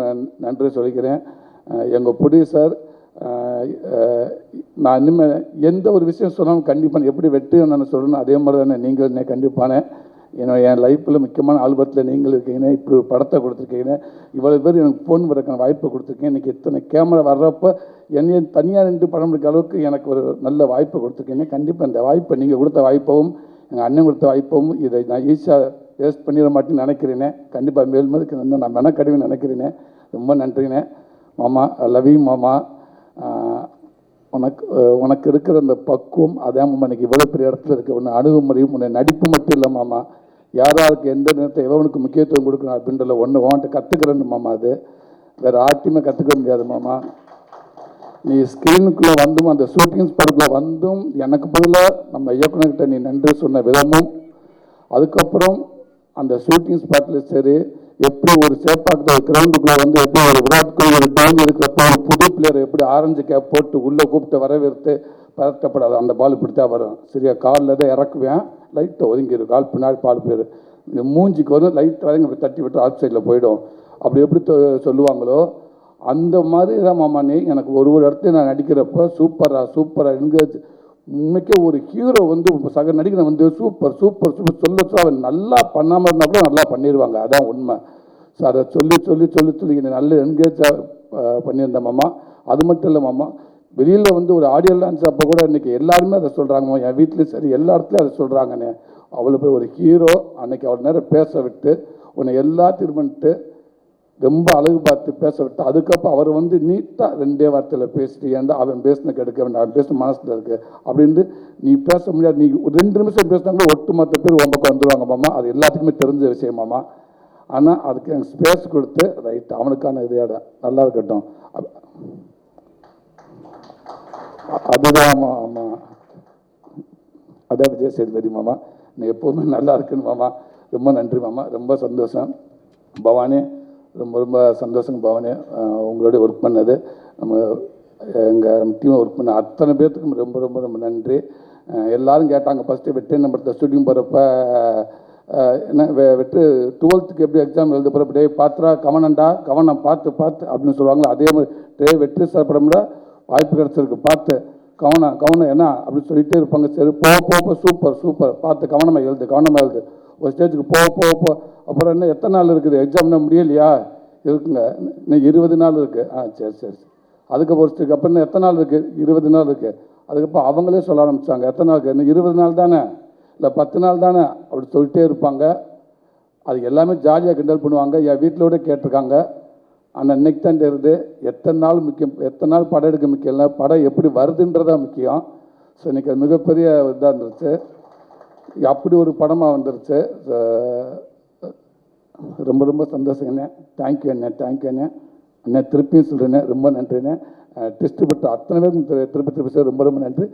நன்றி சொல்லிக்கிறேன். எங்கள் ப்ரொடியூசர், நான் இனிமேல் எந்த ஒரு விஷயம் சொன்னாலும் கண்டிப்பாக எப்படி வெற்றி நான் சொல்லணும், அதே மாதிரி தானே நீங்கள் என்ன கண்டிப்பானே. ஏன்னா என் லைஃப்பில் முக்கியமான ஆல்பத்தில் நீங்கள் இருக்கீங்க, இப்படி ஒரு படத்தை கொடுத்துருக்கீங்க, இவ்வளோ பேர் எனக்கு ஃபோன் வரக்கான வாய்ப்பை கொடுத்துருக்கேன். இன்றைக்கி இத்தனை கேமரா வர்றப்போ என்னைய தனியாக நின்று படம் எடுக்க அளவுக்கு எனக்கு ஒரு நல்ல வாய்ப்பை கொடுத்துருக்கீங்க. கண்டிப்பாக இந்த வாய்ப்பை நீங்கள் கொடுத்த வாய்ப்பாகவும் எங்கள் அண்ணன் கொடுத்த வாய்ப்பாகவும் இதை நான் ஈஸியாக வேஸ்ட் பண்ணிட மாட்டேன்னு நினைக்கிறேனே. கண்டிப்பாக மேல்மதுக்கு நான் மெனக்கடுவேன்னு நினைக்கிறேனே. ரொம்ப நன்றிண்ணே. மாமா, லவ் யூ மாமா. உனக்கு இருக்கிற அந்த பக்குவம் அதான் மாமா இன்றைக்கி இவ்வளோ பெரிய இடத்துல இருக்க. உன்னை அணுகுமுறையும் உன்னை நடிப்பு மட்டும் இல்லை மாமா, யாராருக்கு எந்த நேரத்தை எவனுக்கு முக்கியத்துவம் கொடுக்கணும் அப்படின்றத ஒன்று உன்கிட்ட கற்றுக்கிறேன்னு மாமா. அது வேறு ஆர்ட்டியுமே கற்றுக்க முடியாது மாமா. நீ ஸ்க்ரீனுக்குள்ளே வந்தும் அந்த ஷூட்டிங் ஸ்பாட்டுக்குள்ளே வந்தும் எனக்கு பதிலாக நம்ம இயக்குனர்கிட்ட நீ நன்றி சொன்ன விதமும், அதுக்கப்புறம் அந்த ஷூட்டிங் ஸ்பாட்டில் சரி, எப்படி ஒரு சேப்பாக்கிட்ட ஒரு கிரவுண்டுக்குள்ளே வந்து எப்படி ஒரு விராட் கோலி ஒரு டோனி இருக்கிறப்ப ஒரு புது பிளேயர் எப்படி ஆரஞ்சு கேப் போட்டு உள்ளே கூப்பிட்டு வரவேற்று பதட்டப்படாது, அந்த பால் இப்படி தான் வரும் சரியா, காலில் தான் இறக்குவேன், லைட்டை ஒதுங்கிடும், கால் பின்னாடி பால் போயிடும், இந்த மூஞ்சிக்கு வரும், லைட் வரைக்கும் அப்படி தட்டி விட்டு ஆஃப் சைடில் போயிடும். அப்படி எப்படி சொல்லுவாங்களோ அந்த மாதிரி தான் மாமா. நீ எனக்கு ஒரு இடத்துல நான் நடிக்கிறப்ப சூப்பராக என்கேஜ். உண்மைக்கே ஒரு ஹீரோ வந்து சக நடிக்கிற வந்து சூப்பர் அவன் நல்லா பண்ணாமல் இருந்தால் கூட நல்லா பண்ணிடுவாங்க, அதான் உண்மை. ஸோ அதை சொல்லி நல்ல என்கேஜாக பண்ணியிருந்தேன் மாமா. அது மட்டும் இல்லை மாமா, வெளியில் வந்து ஒரு ஆடியோ லான்ச் அப்போ கூட இன்றைக்கி எல்லாருமே அதை சொல்கிறாங்க, என் வீட்லேயும் சரி எல்லா இடத்துலையும் அதை சொல்கிறாங்கண்ணே. அவளை போய் ஒரு ஹீரோ அன்றைக்கி அவள் நேரம் பேச விட்டு உன்னை எல்லாத்தையும் பண்ணிட்டு ரொம்ப அழகு பார்த்து பேச விட்டு, அதுக்கப்புறம் அவர் வந்து நீட்டாக 2 வார்த்தையில் பேசிட்டு, ஏன்டா அவன் பேசின கெடுக்க வேண்டாம், அவன் பேசின மனசில் இருக்குது அப்படின்ட்டு நீ பேச முடியாது. நீ 2 நிமிஷம் பேசினா கூட ஒட்டுமொத்த பேர் உன் பக்கம் வந்துடுவாங்க மாமா, அது எல்லாத்துக்குமே தெரிஞ்ச விஷயம் மாமா. ஆனால் அதுக்கு எனக்கு ஸ்பேஸ் கொடுத்து ரைட் அவனுக்கான இது இடம் நல்லா இருக்கட்டும், அதுதான் ஆமாம். அதான் விஜய் சேதுபதி மாமா, நீ எப்போவுமே நல்லா இருக்குன்னு மாமா. ரொம்ப நன்றி மாமா, ரொம்ப சந்தோஷம். பவானி, ரொம்ப சந்தோஷங்க பவானி, உங்களோட ஒர்க் பண்ணது. நம்ம எங்கள் டீமில் ஒர்க் பண்ண அத்தனை பேர்த்துக்கும் ரொம்ப நன்றி. எல்லோரும் கேட்டாங்க ஃபஸ்ட்டு வெற்றி நம்பர் ஷூட்டிங் போகிறப்ப என்ன வெட்டு 12th எப்படி எக்ஸாம் எழுத போகிறப்ப டே பாத்திரா கவனம் பார்த்து அப்படின்னு சொல்லுவாங்களா, அதே மாதிரி டே வெற்றி சார் படம்ல வாய்ப்பு கிடச்சிருக்கு, பார்த்து கவனம் என்ன அப்படின்னு சொல்லிகிட்டே இருப்பாங்க. சரி போ சூப்பர் பார்த்து கவனமாக எழுது. ஒரு ஸ்டேஜுக்கு போ அப்புறம் என்ன எத்தனை நாள் இருக்குது எக்ஸாம், என்ன முடியலையா, இருக்குங்க இன்னும் 20 நாள் இருக்குது. சரி அதுக்கப்புறம் ஒரு ஸ்டேஜ் அப்புறம் இன்னும் எத்தனை நாள் இருக்குது, 20 நாள் இருக்குது. அதுக்கப்புறம் அவங்களே சொல்ல ஆரம்பித்தாங்க, எத்தனை நாள் இருக்குது, இன்னும் 20 நாள் தானே, இல்லை 10 நாள் தானே அப்படி சொல்லிட்டே இருப்பாங்க. அது எல்லாமே ஜாலியாக கிண்டல் பண்ணுவாங்க. என் வீட்டிலோட கேட்டிருக்காங்க, ஆனால் இன்னைக்கு தான் தெரியுது எத்தனை நாள் முக்கியம், எத்தனை நாள் படம் எடுக்க முக்கியம் இல்லை, படம் எப்படி வருதுன்றதான் முக்கியம். ஸோ இன்றைக்கி அது மிகப்பெரிய இதாக இருந்துச்சு, அப்படி ஒரு படமாக வந்துருச்சு. ரொம்ப சந்தோஷங்கண்ணே. தேங்க்யூ அண்ணே. திருப்பியும் சொல்கிறேண்ணே, ரொம்ப நன்றிண்ணே. டிஸ்ட்ரிபியூட்டர் அத்தனை பேருக்கும் திருப்பி சார் ரொம்ப நன்றி.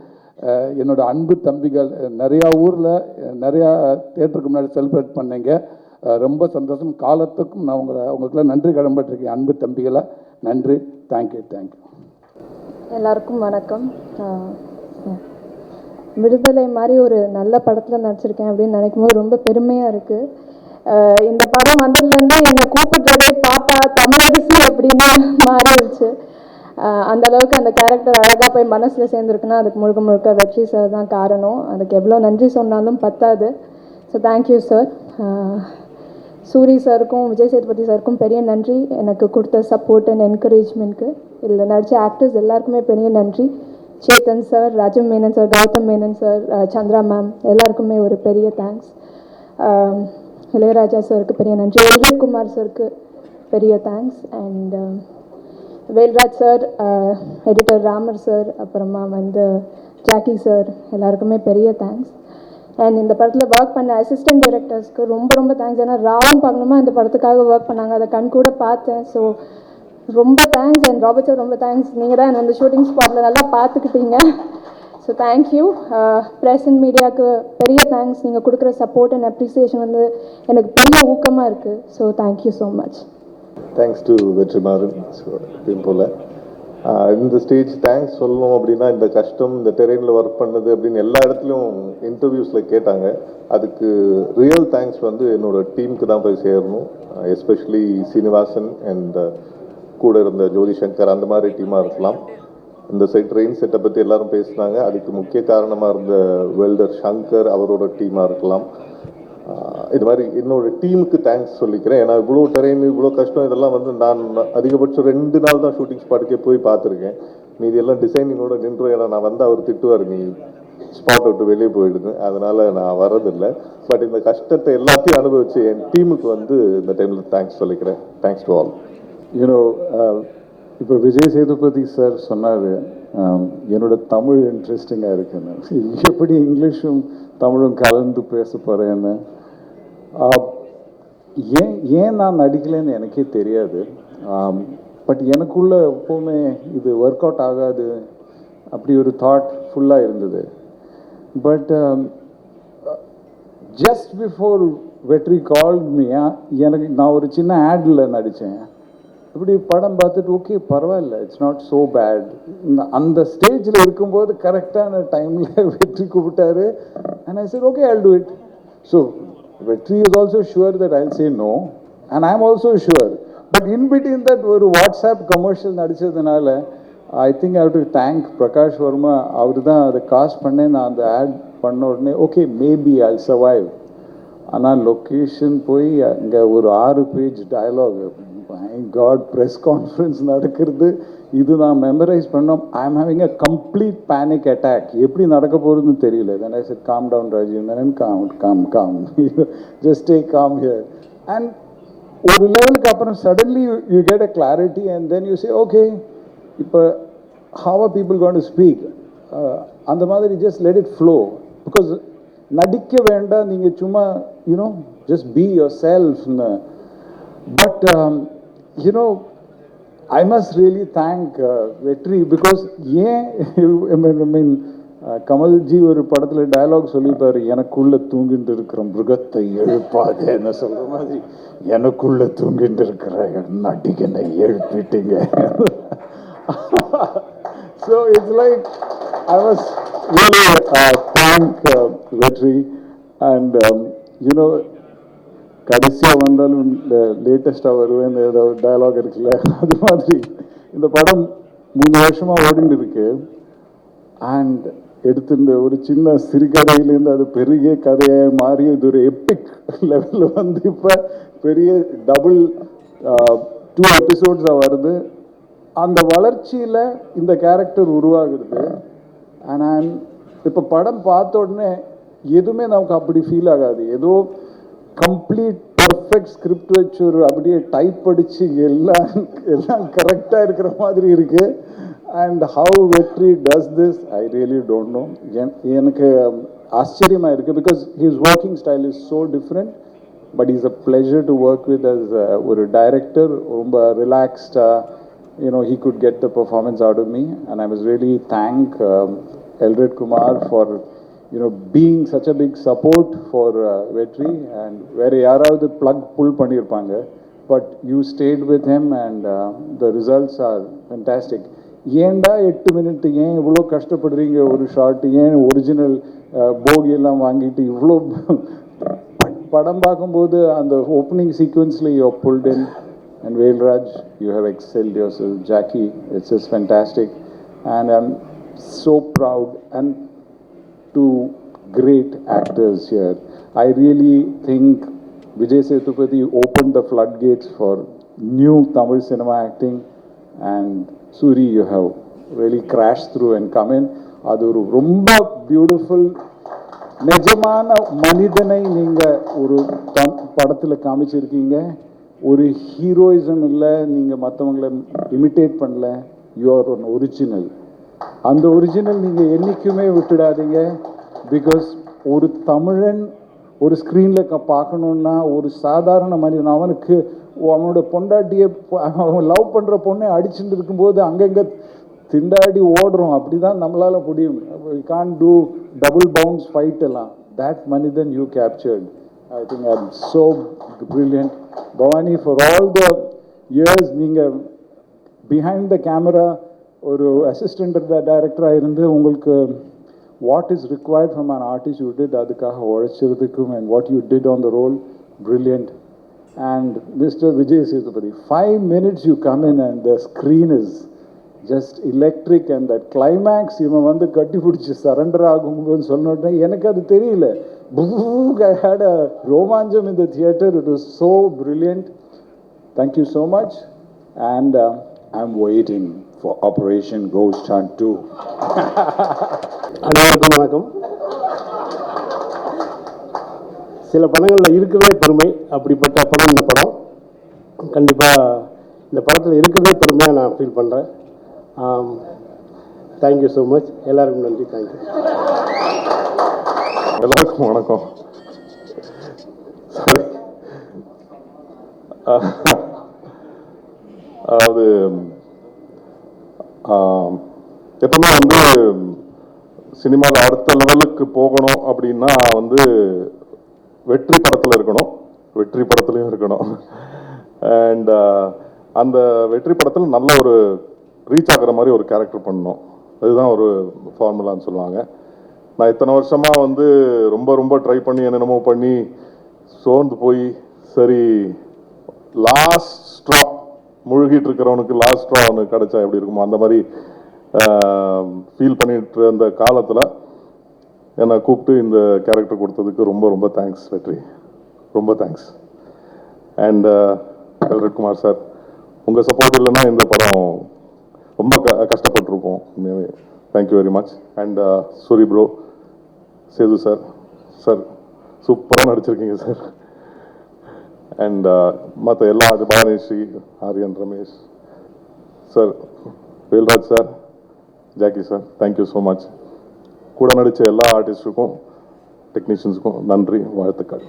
என்னோடய அன்பு தம்பிகள் நிறையா ஊரில் நிறையா தேட்டருக்கு முன்னாடி செலிப்ரேட் பண்ணீங்க, ரொம்ப சந்தோஷம். காலத்துக்கும் நான் உங்களுக்கெல்லாம் நன்றி கடன்பட்டிருக்கேன், அன்பு தம்பிகளை. நன்றி. தேங்க்யூ. எல்லாருக்கும் வணக்கம். விடுதலை மாதிரி ஒரு நல்ல படத்தில் நடிச்சிருக்கேன் அப்படின்னு நினைக்கும் போது ரொம்ப பெருமையாக இருக்குது. இந்த படம் வந்ததுலேருந்து என்னை கூப்பிடுறதே பாப்பா தமிழரசி அப்படின்னு மாறிடுச்சு. அந்த அளவுக்கு அந்த கேரக்டர் அழகாக போய் மனசில் சேர்ந்துருக்குன்னா அதுக்கு முழுக்க முழுக்க வெற்றி சார் தான் காரணம். அதுக்கு எவ்வளோ நன்றி சொன்னாலும் பத்தாது. So thank you sir. சூரி சாருக்கும் விஜய் சேதுபதி சாருக்கும் பெரிய நன்றி, எனக்கு கொடுத்த சப்போர்ட் அண்ட் என்கரேஜ்மெண்ட்க்கு. இதில் நடித்த ஆக்டர்ஸ் எல்லாருக்குமே பெரிய நன்றி. Chetan sir, Rajam Menon sir, Gautham Menon sir, Chandra ma'am எல்லாருக்குமே ஒரு பெரிய தேங்க்ஸ். இளையராஜா சாருக்கு பெரிய நன்றி. எல்ரட் குமார் சாருக்கு பெரிய thanks. And Velraj sir, editor Ramar sir, அப்புறமா ஜாக்கி சார் எல்லாருக்குமே பெரிய தேங்க்ஸ். அண்ட் இந்த படத்தில் ஒர்க் பண்ண அசிஸ்டன்ட் டைரக்டர்ஸ்க்கு ரொம்ப ரொம்ப தேங்க்ஸ். ஏன்னா ராவன் பார்க்கணுமா இந்த படத்துக்காக ஒர்க் பண்ணாங்க, அதை கண் கூட பார்த்தேன். ஸோ ரொம்ப தேங்க்ஸ். அண்ட் ராபர்ட் சார் ரொம்ப தேங்க்ஸ், நீங்கள் தான் அந்த ஷூட்டிங் ஸ்பாட்டில் நல்லா பார்த்துக்கிட்டீங்க. So thank you. ப்ரெஸ் அண்ட் மீடியாவுக்கு பெரிய தேங்க்ஸ். நீங்கள் கொடுக்குற சப்போர்ட் அண்ட் அப்ரிசியேஷன் எனக்கு பெரிய ஊக்கமாக இருக்குது. So thank you so much. Thanks to Vetrimaaran. So எப்பயும் போல் இந்த ஸ்டேஜ் தேங்க்ஸ் சொல்லணும் அப்படின்னா இந்த கஷ்டம், இந்த டெரெயினில் ஒர்க் பண்ணது அப்படின்னு எல்லா இடத்துலையும் இன்டர்வியூஸில் கேட்டாங்க. அதுக்கு ரியல் தேங்க்ஸ் என்னோடய டீமுக்கு தான் போய் சேரணும். எஸ்பெஷலி சீனிவாசன் அண்ட் கூட இருந்த ஜோதி சங்கர், அந்த மாதிரி டீமாக இருக்கலாம். இந்த சைட் ட்ரெயின் செட்டை பற்றி எல்லாரும் பேசினாங்க. அதுக்கு முக்கிய காரணமாக இருந்த வெல்டர் சங்கர், அவரோட டீமாக இருக்கலாம். இது மாதிரி என்னோட டீமுக்கு தேங்க்ஸ் சொல்லிக்கிறேன். ஏன்னா இவ்வளோ டெரெயின், இவ்வளோ கஷ்டம், இதெல்லாம் நான் அதிகபட்சம் 2 நாள் தான் ஷூட்டிங் ஸ்பாட்டுக்கே போய் பார்த்துருக்கேன். மீதி எல்லாம் டிசைனிங்கோட நின்றும். ஏன்னா நான் அவர் திட்டுவார், நீ ஸ்பாட் விட்டு வெளியே போயிடுது, அதனால் நான் வர்றதில்லை. பட் இந்த கஷ்டத்தை எல்லாத்தையும் அனுபவிச்சு என் டீமுக்கு இந்த டைமில் தேங்க்ஸ் சொல்லிக்கிறேன். Thanks to all. இப்போ விஜய் சேதுபதி சார் சொன்னார் என்னோட தமிழ் இன்ட்ரெஸ்டிங்காக இருக்குன்னு. எப்படி இங்கிலீஷும் தமிழும் கலந்து பேச போகிறேன்னு. ஏன் நான் நடிக்கலைன்னு எனக்கே தெரியாது. பட் எனக்குள்ள எப்போவுமே இது ஒர்க் அவுட் ஆகாது அப்படி ஒரு தாட் ஃபுல்லாக இருந்தது. பட் ஜஸ்ட் பிஃபோர் வெற்றி கால்ட் மீ, நான் ஒரு சின்ன ஆடில் நடித்தேன். இப்படி படம் பார்த்துட்டு ஓகே பரவாயில்ல, இட்ஸ் நாட் ஸோ பேட். அந்த ஸ்டேஜில் இருக்கும்போது கரெக்டான டைமில் வெற்றி கூப்பிட்டாரு. And I said okay, I'll do it. So Vetri is also sure that I'll say no, and I'm also sure. But in between that ஒரு வாட்ஸ்அப் கமர்ஷியல் நடிச்சதுனால I think I have to thank Prakash Varma. அவர் தான் அதை cast பண்ணேன். நான் அந்த ad பண்ண உடனே ஓகே மேபி ஐல் சர்வைவ். ஆனால் லொக்கேஷன் போய் அங்கே ஒரு 6 page dialogue, got press conference நடக்கிறது, இது நான் மெமரைஸ் பண்ணோம். I am having a complete panic attack. எப்படி நடக்க போகிறதுன்னு தெரியல. Then I said calm down Rajiv Menon, calm just take calm here. And ஒரு லெவலுக்கு அப்புறம் suddenly you get a clarity and then you say okay இப்போ how are people going to speak. அந்த மாதிரி just let it flow. Because நடிக்க வேண்டாம், நீங்கள் சும்மா யூனோ ஜஸ்ட் பி யுவர் செல்ஃப்னு. But you know I must really thank Vetri because Kamalji ஒரு படத்தில் டயலாக் சொல்லிப்பார், எனக்குள்ளே தூங்கிட்டு இருக்கிற மிருகத்தை எழுப்பாது என்ன சொல்கிற மாதிரி, எனக்குள்ளே தூங்கிட்டு இருக்கிற நடிகனை எழுப்பிட்டீங்க. So it's like I was really thank Vetri. And you know கடைசியாக வந்தாலும் லேட்டஸ்ட்டாக வருவேன் ஏதாவது டயலாக் இருக்குல்ல, அது மாதிரி இந்த படம் 3 வருஷமாக ஓடிட்டு இருக்கு. அண்ட் எடுத்துட்டு ஒரு சின்ன சிறுகதையிலேருந்து அது பெரிய கதையாக மாறி இது ஒரு எப்பிக் லெவலில் இப்போ பெரிய டபுள் 2 எபிசோட்ஸாக வருது. அந்த வளர்ச்சியில் இந்த கேரக்டர் உருவாகுது. அண்ட் இப்போ படம் பார்த்த உடனே எதுவுமே நமக்கு அப்படி ஃபீல் ஆகாது. ஏதோ கம்ப்ளீட் பர்ஃபெக்ட் ஸ்கிரிப்ட் வச்சு ஒரு அப்படியே டைப் அடித்து எல்லாம் கரெக்டாக இருக்கிற மாதிரி இருக்குது. அண்ட் ஹவு வெற்றி does this I really don't know. எனக்கு ஆச்சரியமாக இருக்குது. Because his working style is so different. But is a pleasure to work with us ஒரு டைரக்டர். ரொம்ப ரிலாக்ஸ்டாக you know he could get the performance out of me, and I was really thank Elred Kumar for being such a big support for Vetri. And வேறு யாராவது plug pull பண்ணியிருப்பாங்க, but you stayed with him and the results are fantastic. ஏன்டா 8 minute, ஏன் இவ்வளோ கஷ்டப்படுறீங்க ஒரு short, ஏன் original போகியெல்லாம் வாங்கிட்டு இவ்வளோ படம் பார்க்கும்போது அந்த ஓப்பனிங் சீக்வன்ஸில் you pulled in And Velraj, you have excelled yourself. Jackie, it's just fantastic. And I'm so proud. And two great actors here. I really think Vijay Sethupathi opened the floodgates for new Tamil cinema acting, and Suri, you have really crashed through and come in. அது ஒரு ரொம்ப beautiful நிஜமான மனிதனை நீங்கள் ஒரு படத்தில் காமிச்சிருக்கீங்க. ஒரு heroism இல்லை, நீங்கள் மற்றவங்களை இமிட்டேட் பண்ணல. You are one original. அந்த ஒரிஜினல் நீங்கள் என்றைக்குமே விட்டுடாதீங்க. பிகாஸ் ஒரு தமிழன் ஒரு ஸ்க்ரீனில் பார்க்கணுன்னா ஒரு சாதாரண மனிதன் அவனுக்கு அவனோட பொண்டாட்டியை அவன் லவ் பண்ணுற பொண்ணை அடிச்சுட்டு இருக்கும்போது அங்கங்கே திண்டாடி ஓடுறோம். அப்படி தான் நம்மளால் முடியும். We can do double bounce fight எல்லாம். தட் மனிதன் you captured. I think I am so brilliant. Bhavani, for all the years நீங்கள் பிஹைண்ட் த கேமரா ஒரு அசிஸ்டன்ட் டைரக்டராக இருந்து உங்களுக்கு what is required from an artist you did, அதுக்காக உழைச்சதுக்கும் and what you did on the role, brilliant. And Mr. Vijay Sethupathi, 5 minutes you come in and the screen is just electric, and that climax இவன் வந்து கட்டி பிடிச்சி surrender ஆகும்போது சொன்னோடனே எனக்கு அது தெரியல. I had a ரோமாஞ்சம் in the theater. It was so brilliant. Thank you so much. And I'm waiting for Operation Ghost Hunt 2. அனைவருக்கும் வணக்கம். சில படங்களில் இருக்கிறதே பெருமை, அப்படிப்பட்ட படம் இந்த படம். கண்டிப்பாக இந்த படத்தில் இருக்கிறதே பெருமையாக நான் ஃபீல் பண்ணுறேன். Thank you so much. எல்லாருக்கும் நன்றி. தேங்க்யூ. எல்லாருக்கும் வணக்கம். சரி, அதாவது எப்பவுமே வந்து சினிமாவில் அடுத்த லெவலுக்கு போகணும் அப்படின்னா வந்து வெற்றி படத்தில் இருக்கணும், வெற்றி படத்துலையும் இருக்கணும். அண்ட் அந்த வெற்றி படத்தில் நல்ல ஒரு ரீச் ஆகிற மாதிரி ஒரு கேரக்டர் பண்ணணும். அதுதான் ஒரு ஃபார்முலான்னு சொல்லுவாங்க. நான் இத்தனை வருஷமாக வந்து ரொம்ப ரொம்ப ட்ரை பண்ணி என்னென்னமோ பண்ணி சோர்ந்து போய் சரி லாஸ்ட் ஸ்ட்ரா முழுகிட்டு இருக்கிறவனுக்கு லாஸ்ட் ஸ்ட்ரா ஒன்று கிடைச்சா எப்படி இருக்குமோ அந்த மாதிரி ஃபீல் பண்ணிட்டு அந்த காலத்தில் என்னை கூப்பிட்டு இந்த கேரக்டர் கொடுத்ததுக்கு ரொம்ப ரொம்ப தேங்க்ஸ் வெற்றி, ரொம்ப தேங்க்ஸ். அண்ட் வெல்ரட்குமார் சார், உங்கள் சப்போர்ட் இல்லைன்னா இந்த படம் ரொம்ப கஷ்டப்பட்டுருக்கோம். Thank you very much. And Soori bro, Sethu sir, sir சூப்பராக நடிச்சிருக்கீங்க சார். அண்ட் மற்ற எல்லா Bhavanisri, Aariyan, Ramesh sir, Velraj sir, Jackie sir, thank you so much. கூட நடித்த எல்லா ஆர்டிஸ்டுக்கும் டெக்னீஷியன்ஸுக்கும் நன்றி, வாழ்த்துக்கள்.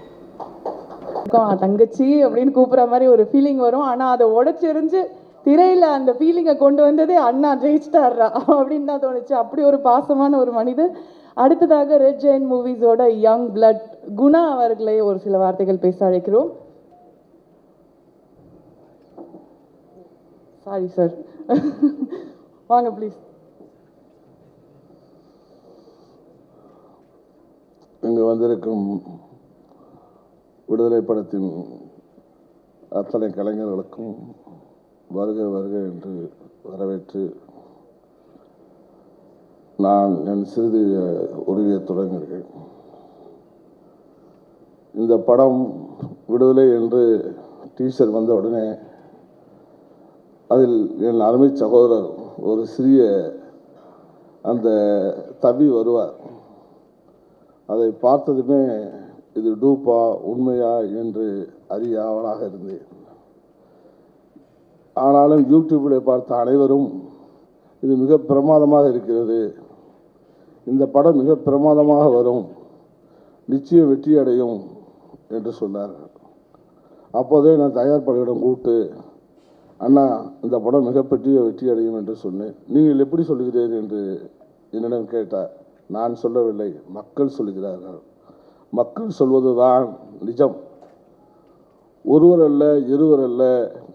தங்கச்சி அப்படின்னு கூப்பிட்ற மாதிரி ஒரு ஃபீலிங் வரும். ஆனால் அதை உடச்செறிஞ்சு திரையில் அந்த ஃபீலிங்கை கொண்டு வந்ததே அண்ணா ஜெயிச்சிட்டாரா அப்படின்னு தான் தோணுச்சு. அப்படி ஒரு பாசமான ஒரு மனிதர். அடுத்ததாக ரெட் ஜெயின் மூவிஸோட யங் பிளட் குணா அவர்களை ஒரு சில வார்த்தைகள் பேச அழைக்கிறோம். சாரி சார், வாங்க ப்ளீஸ். இங்கு வந்திருக்கும் விடுதலை படத்தின் அத்தனை கலைஞர்களுக்கும் வருக வருக என்று வரவேற்று நான் என் சிறிது உரையை தொடங்குகிறேன். இந்த படம் விடுதலை என்று டீசர் வந்த உடனே அதில் என் அருமை சகோதரர் ஒரு சிறிய அந்த தவி வருவார். அதை பார்த்ததுமே இது டூப்பா உண்மையா என்று அறிய ஆவலாக இருந்தேன். ஆனாலும் யூடியூப்பில் பார்த்த அனைவரும் இது மிக பிரமாதமாக இருக்கிறது, இந்த படம் மிக பிரமாதமாக வரும், நிச்சயம் வெற்றி அடையும் என்று சொன்னார்கள். அப்போதே நான் தயாரிப்பாளரிடம் கூப்பிட்டு, அண்ணா இந்த படம் மிகப்பெரிய வெற்றி அடையும் என்று சொன்னேன். நீங்கள் எப்படி சொல்லுகிறீர்கள் என்று என்னிடம் கேட்டார். நான் சொல்லவில்லை, மக்கள் சொல்லுகிறார்கள். மக்கள் சொல்வது தான் நிஜம். ஒருவர் அல்ல, இருவர் அல்ல,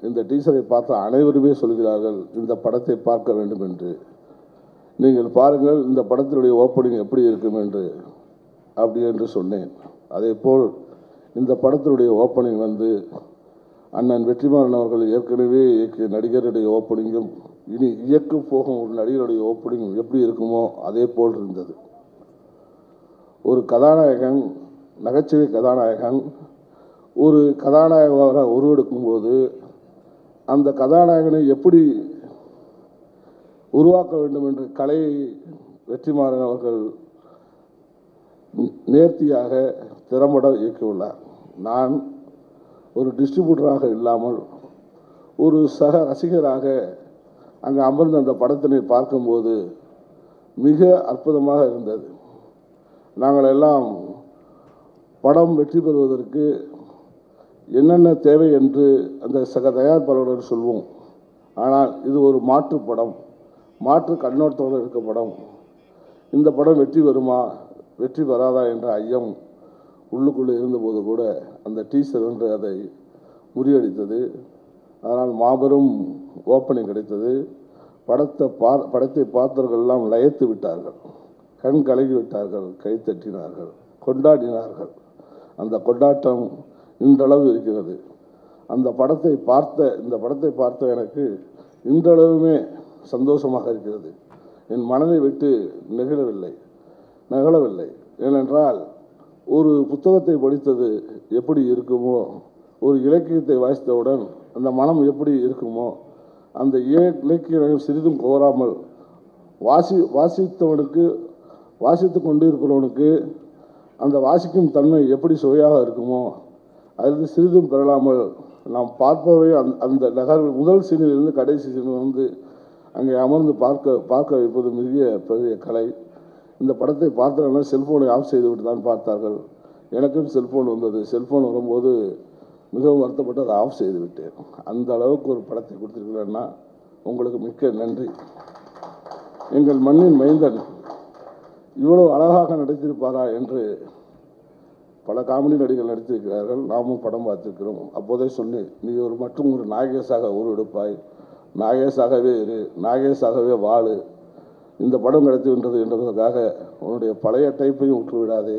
இந்த டீசரை பார்த்த அனைவருமே சொல்கிறார்கள் இந்த படத்தை பார்க்க வேண்டும் என்று. நீங்கள் பாருங்கள் இந்த படத்தினுடைய ஓப்பனிங் எப்படி இருக்கும் என்று அப்படி என்று சொன்னேன். அதே போல் இந்த படத்தினுடைய ஓப்பனிங் வந்து அண்ணன் வெற்றிமாறன் அவர்கள் ஏற்கனவே இயக்கிய நடிகருடைய ஓப்பனிங்கும் இனி இயக்க போகும் ஒரு நடிகருடைய ஓப்பனிங் எப்படி இருக்குமோ அதே போல் இருந்தது. ஒரு கதாநாயகன், நகைச்சுவை கதாநாயகன் ஒரு கதாநாயகராக உருவெடுக்கும்போது அந்த கதாநாயகனை எப்படி உருவாக்க வேண்டும் என்று கலை வெற்றிமாறன் அவர்கள் நேர்த்தியாக திறம்பட இயக்கியுள்ளார். நான் ஒரு டிஸ்ட்ரிபியூட்டராக இல்லாமல் ஒரு சக ரசிகராக அங்கே அமர்ந்து அந்த படத்தினை பார்க்கும்போது மிக அற்புதமாக இருந்தது. நாங்கள் எல்லாம் படம் வெற்றி பெறுவதற்கு என்னென்ன தேவை என்று அந்த சக தயாரிப்பாளர்கள் சொல்வோம். ஆனால் இது ஒரு மாற்று படம், மாற்று கண்ணோட்டத்தோடு இருக்க படம். இந்த படம் வெற்றி வருமா வெற்றி வராதா என்ற ஐயம் உள்ளுக்குள்ளே இருந்தபோது கூட அந்த டீசர் என்று அதை முறியடித்தது. அதனால் மாபெரும் ஓப்பனிங் கிடைத்தது. படத்தை பார்த்தவர்கள் எல்லாம் லயத்து விட்டார்கள், கண் கலங்கி விட்டார்கள், கைத்தட்டினார்கள், கொண்டாடினார்கள். அந்த கொண்டாட்டம் இன்றளவு இருக்கிறது. இந்த படத்தை பார்த்த எனக்கு இன்றளவுமே சந்தோஷமாக இருக்கிறது. என் மனதை விட்டு நகலவில்லை. ஏனென்றால் ஒரு புத்தகத்தை படித்தது எப்படி இருக்குமோ, ஒரு இலக்கியத்தை வாசித்தவுடன் அந்த மனம் எப்படி இருக்குமோ, அந்த இலக்கியம் சிறிதும் கோராமல் வாசித்து கொண்டு இருப்பவனுக்கு அந்த வாசிக்கும் தன்மை எப்படி சுவையாக இருக்குமோ, அதில் சிறிதும் பெறலாமல் நாம் பார்ப்பவை அந்த முதல் சீனிலிருந்து கடைசி சீன் வந்து அங்கே அமர்ந்து பார்க்க வைப்பது பெரிய கலை. இந்த படத்தை பார்த்தவங்க செல்ஃபோனை ஆஃப் செய்து விட்டு தான் பார்த்தார்கள். எனக்கும் செல்ஃபோன் வந்தது. செல்ஃபோன் வரும்போது மிகவும் வருத்தப்பட்டு அதை ஆஃப் செய்து விட்டேன். அந்த அளவுக்கு ஒரு படத்தை கொடுத்துருக்கிறேன்னா உங்களுக்கு மிக்க நன்றி. எங்கள் மண்ணின் மைந்தன் இவ்வளவு அழகாக நடித்திருப்பாரா என்று பல காமெடி நடிகர்கள் நடித்திருக்கிறார்கள். நாமும் படம் பார்த்திருக்கிறோம். அப்போதே சொன்னேன், நீ மற்றும் ஒரு நாகேஷாக உருவெடுப்பாய், நாகேஷாகவே இரு, நாகேஷாகவே வாழு. இந்த படம் கிடைத்துகின்றது என்பதற்காக உன்னுடைய பழைய டைப்பையும் விட்டு விடாதே,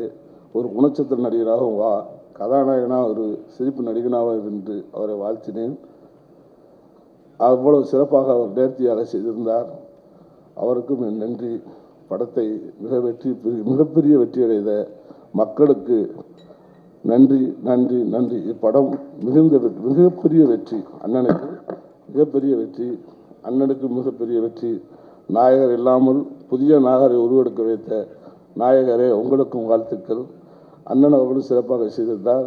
ஒரு குணச்சித்திர நடிகனாகவும் வா, கதாநாயகனாக ஒரு சிரிப்பு நடிகனாக இருந்து அவரை வாழ்த்தினேன். அவ்வளவு சிறப்பாக அவர் நேர்த்தியாக செய்திருந்தார். அவருக்கும் என் நன்றி. படத்தை மிகப்பெரிய வெற்றி அடைந்த மக்களுக்கு நன்றி நன்றி நன்றி. இப்படம் மிகப்பெரிய வெற்றி. அண்ணனுக்கு மிகப்பெரிய வெற்றி. அண்ணனுக்கு மிகப்பெரிய வெற்றி. நாயகர் இல்லாமல் புதிய நாயகரை உருவெடுக்க வைத்த நாயகரே, உங்களுக்கும் வாழ்த்துக்கள். அண்ணன் அவர்களும் சிறப்பாக செய்திருந்தார்.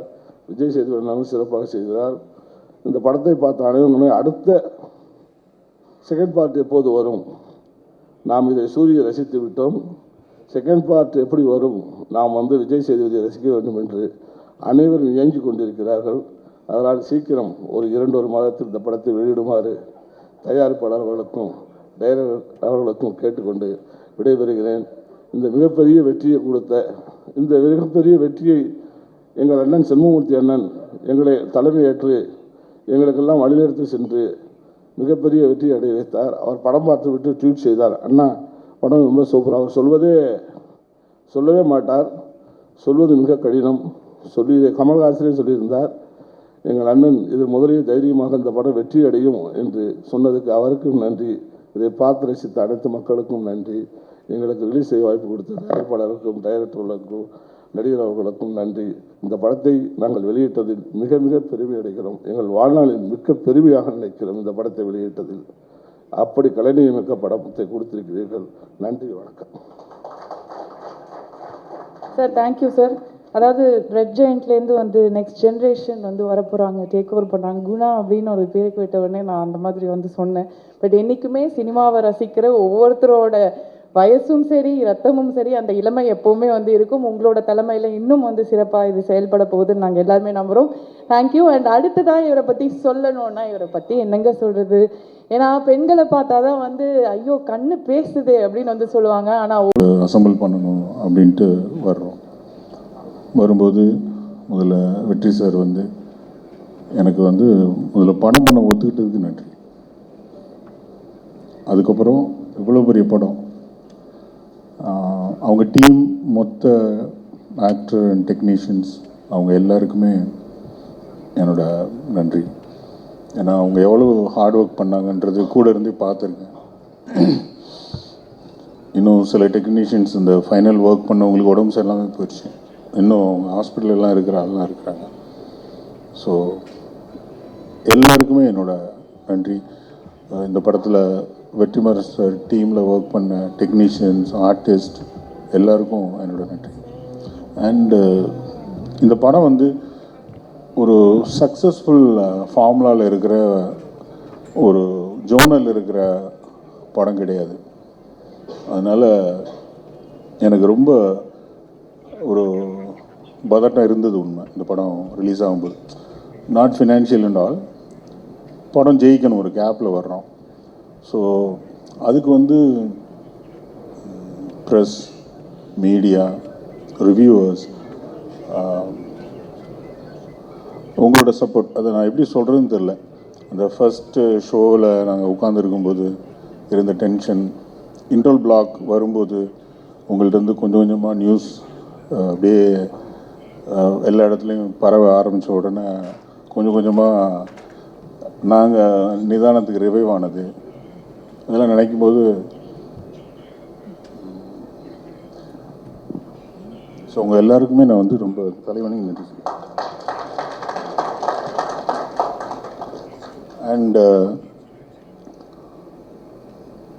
விஜய் சேதுபதி சிறப்பாக செய்தார். இந்த படத்தை பார்த்த அனைவருமே அடுத்த செகண்ட் பார்ட் எப்போது வரும், நாம் இதை சூரிய ரசித்து விட்டோம், செகண்ட் பார்ட் எப்படி வரும், நாம் விஜய் சேதுபதியை ரசிக்க வேண்டும் என்று அனைவரும் இயங்கி கொண்டிருக்கிறார்கள். அதனால் சீக்கிரம் ஒரு 2-1 மாதத்தில் இந்த படத்தை வெளியிடுமாறு தயாரிப்பாளர்களுக்கும் டைரக்டர் அவர்களுக்கும் கேட்டுக்கொண்டு விடைபெறுகிறேன். இந்த மிகப்பெரிய வெற்றியை கொடுத்த இந்த மிகப்பெரிய வெற்றியை எங்கள் அண்ணன் செல்வமூர்த்தி அண்ணன் எங்களை தலைமையேற்று எங்களுக்கெல்லாம் வழிநடத்தி சென்று மிகப்பெரிய வெற்றி அடைய வைத்தார். அவர் படம் பார்த்து விட்டு ட்வீட் செய்தார், அண்ணா படம் ரொம்ப சூப்பர். அவர் சொல்லவே மாட்டார், சொல்வது மிக கடினம். இதை கமல்ஹாசனே சொல்லியிருந்தார். எங்கள் அண்ணன் இது முதலில் தைரியமாக இந்த படம் வெற்றி அடையும் என்று சொன்னதுக்கு அவருக்கும் நன்றி. இதை பார்த்து ரசித்த அனைத்து மக்களுக்கும் நன்றி. எங்களுக்கு ரிலீஸ் செய்ய வாய்ப்பு கொடுத்த தயாரிப்பாளருக்கும் டைரக்டர்களுக்கும் நடிகர் அவர்களுக்கும் நன்றி. இந்த படத்தை நாங்கள் வெளியிட்டதில் மிக பெருமை அடைகிறோம். எங்கள் வாழ்நாளில் மிக்க பெருமையாக நினைக்கிறோம் இந்த படத்தை வெளியிட்டதில். அப்படி கலைநயமிக்க படத்தை கொடுத்திருக்கிறீர்கள். நன்றி, வணக்கம். Sir thank you sir. அதாவது ரெட் ஜெயண்ட்லேருந்து நெக்ஸ்ட் ஜென்ரேஷன் வரப்போகிறாங்க, டேக் ஓவர் பண்ணுறாங்க. குணா அப்படின்னு ஒரு பேருக்கு விட்ட உடனே நான் அந்த மாதிரி சொன்னேன். பட் என்றைக்குமே சினிமாவை ரசிக்கிற ஒவ்வொருத்தரோட வயசும் சரி ரத்தமும் சரி அந்த இளமை எப்போவுமே இருக்கும். உங்களோட தலைமையில் இன்னும் சிறப்பாக இது செயல்பட போகுதுன்னு நாங்கள் எல்லாருமே நம்புகிறோம். தேங்க்யூ. அண்ட் அடுத்ததான் இவரை பற்றி சொல்லணும்னா இவரை பற்றி என்னங்க சொல்கிறது, ஏன்னா பெண்களை பார்த்தா தான் ஐயோ கண்ணு பேசுது அப்படின்னு சொல்லுவாங்க. ஆனால் அசம்பிள் பண்ணணும் அப்படின்ட்டு வரும்போது முதல்ல வெற்றி சார் எனக்கு முதல்ல படம் பண்ண ஒத்துக்கிட்டதுக்கு நன்றி. அதுக்கப்புறம் இவ்வளோ பெரிய படம், அவங்க டீம் மொத்த ஆக்டர் அண்ட் டெக்னீஷியன்ஸ் அவங்க எல்லாருக்குமே என்னோட நன்றி. ஏன்னா அவங்க எவ்வளோ ஹார்ட் ஒர்க் பண்ணாங்கன்றது கூட இருந்து பார்த்துருக்கேன். இன்னும் சில டெக்னீஷியன்ஸ் இந்த ஃபைனல் ஒர்க் பண்ணவங்களுக்கு உடம்பு சரியில்லாமல் போயிடுச்சு. இன்னும் ஹாஸ்பிட்டலெலாம் இருக்கிற ஆள்லாம் இருக்கிறாங்க. ஸோ எல்லாருக்குமே என்னோட நன்றி. இந்த படத்தில் வெற்றிமாறன் சார் டீமில் ஒர்க் பண்ண டெக்னீஷியன்ஸ், ஆர்டிஸ்ட் எல்லாருக்கும் என்னோட நன்றி. அண்டு இந்த படம் வந்து ஒரு சக்ஸஸ்ஃபுல் ஃபார்முலாவில் இருக்கிற ஒரு ஜோனல் இருக்கிற படம் கிடையாது. அதனால் எனக்கு ரொம்ப ஒரு பதட்டம் இருந்தது உண்மை. இந்த படம் ரிலீஸ் ஆகும்போது நாட் ஃபினான்ஷியல் அண்ட் ஆல், படம் ஜெயிக்கணும், ஒரு கேப்பில் வர்றோம். ஸோ அதுக்கு வந்து ப்ரெஸ், மீடியா, ரிவ்யூவர்ஸ், உங்களோட சப்போர்ட், அதை நான் எப்படி சொல்கிறதுன்னு தெரில. அந்த ஃபஸ்ட்டு ஷோவில் நாங்கள் உட்காந்துருக்கும்போது இருந்த டென்ஷன், இன்ட்ரோல் பிளாக் வரும்போது உங்கள்கிட்ட கொஞ்சம் கொஞ்சமாக நியூஸ் அப்படியே எல்லா இடத்துலையும் பரவ ஆரம்பித்த உடனே கொஞ்சம் கொஞ்சமாக நாங்கள் நிதானத்துக்கு ரிவைவ் ஆனது, அதெல்லாம் நினைக்கும்போது ஸோ உங்கள் எல்லாருக்குமே நான் வந்து ரொம்ப தலைவணங்கி நன்றி சொல்லுவேன். அண்டு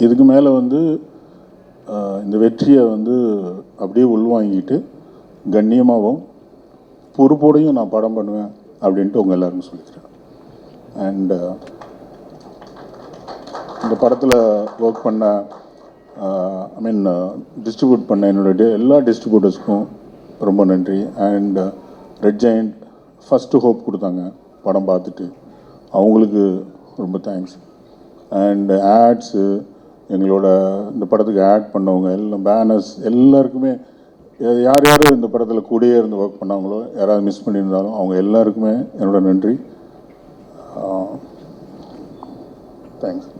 இதுக்கு மேலே வந்து இந்த வெற்றியை வந்து அப்படியே உள்வாங்கிட்டு கண்ணியமாகவும் பொறுப்போடையும் நான் படம் பண்ணுவேன் அப்படின்ட்டு உங்கள் எல்லாருக்கும் சொல்லிக்கிறேன். அண்டு இந்த படத்தில் ஒர்க் பண்ண டிஸ்ட்ரிபியூட் பண்ண என்னோட எல்லா டிஸ்ட்ரிபியூட்டர்ஸ்க்கும் ரொம்ப நன்றி. And red giant first hope கொடுத்தாங்க படம் பார்த்துட்டு, அவங்களுக்கு ரொம்ப தேங்க்ஸ். அண்ட் ஆட்ஸு, எங்களோட இந்த படத்துக்கு ஆட் பண்ணவங்க எல்லாம், பேனர்ஸ், எல்லாருக்குமே யார் யார் இந்த படத்தில் கூடயே இருந்து ஒர்க் பண்ணாங்களோ, யாராவது மிஸ் பண்ணியிருந்தாலும் அவங்க எல்லாருக்குமே என்னோட நன்றி. தேங்க்ஸ்.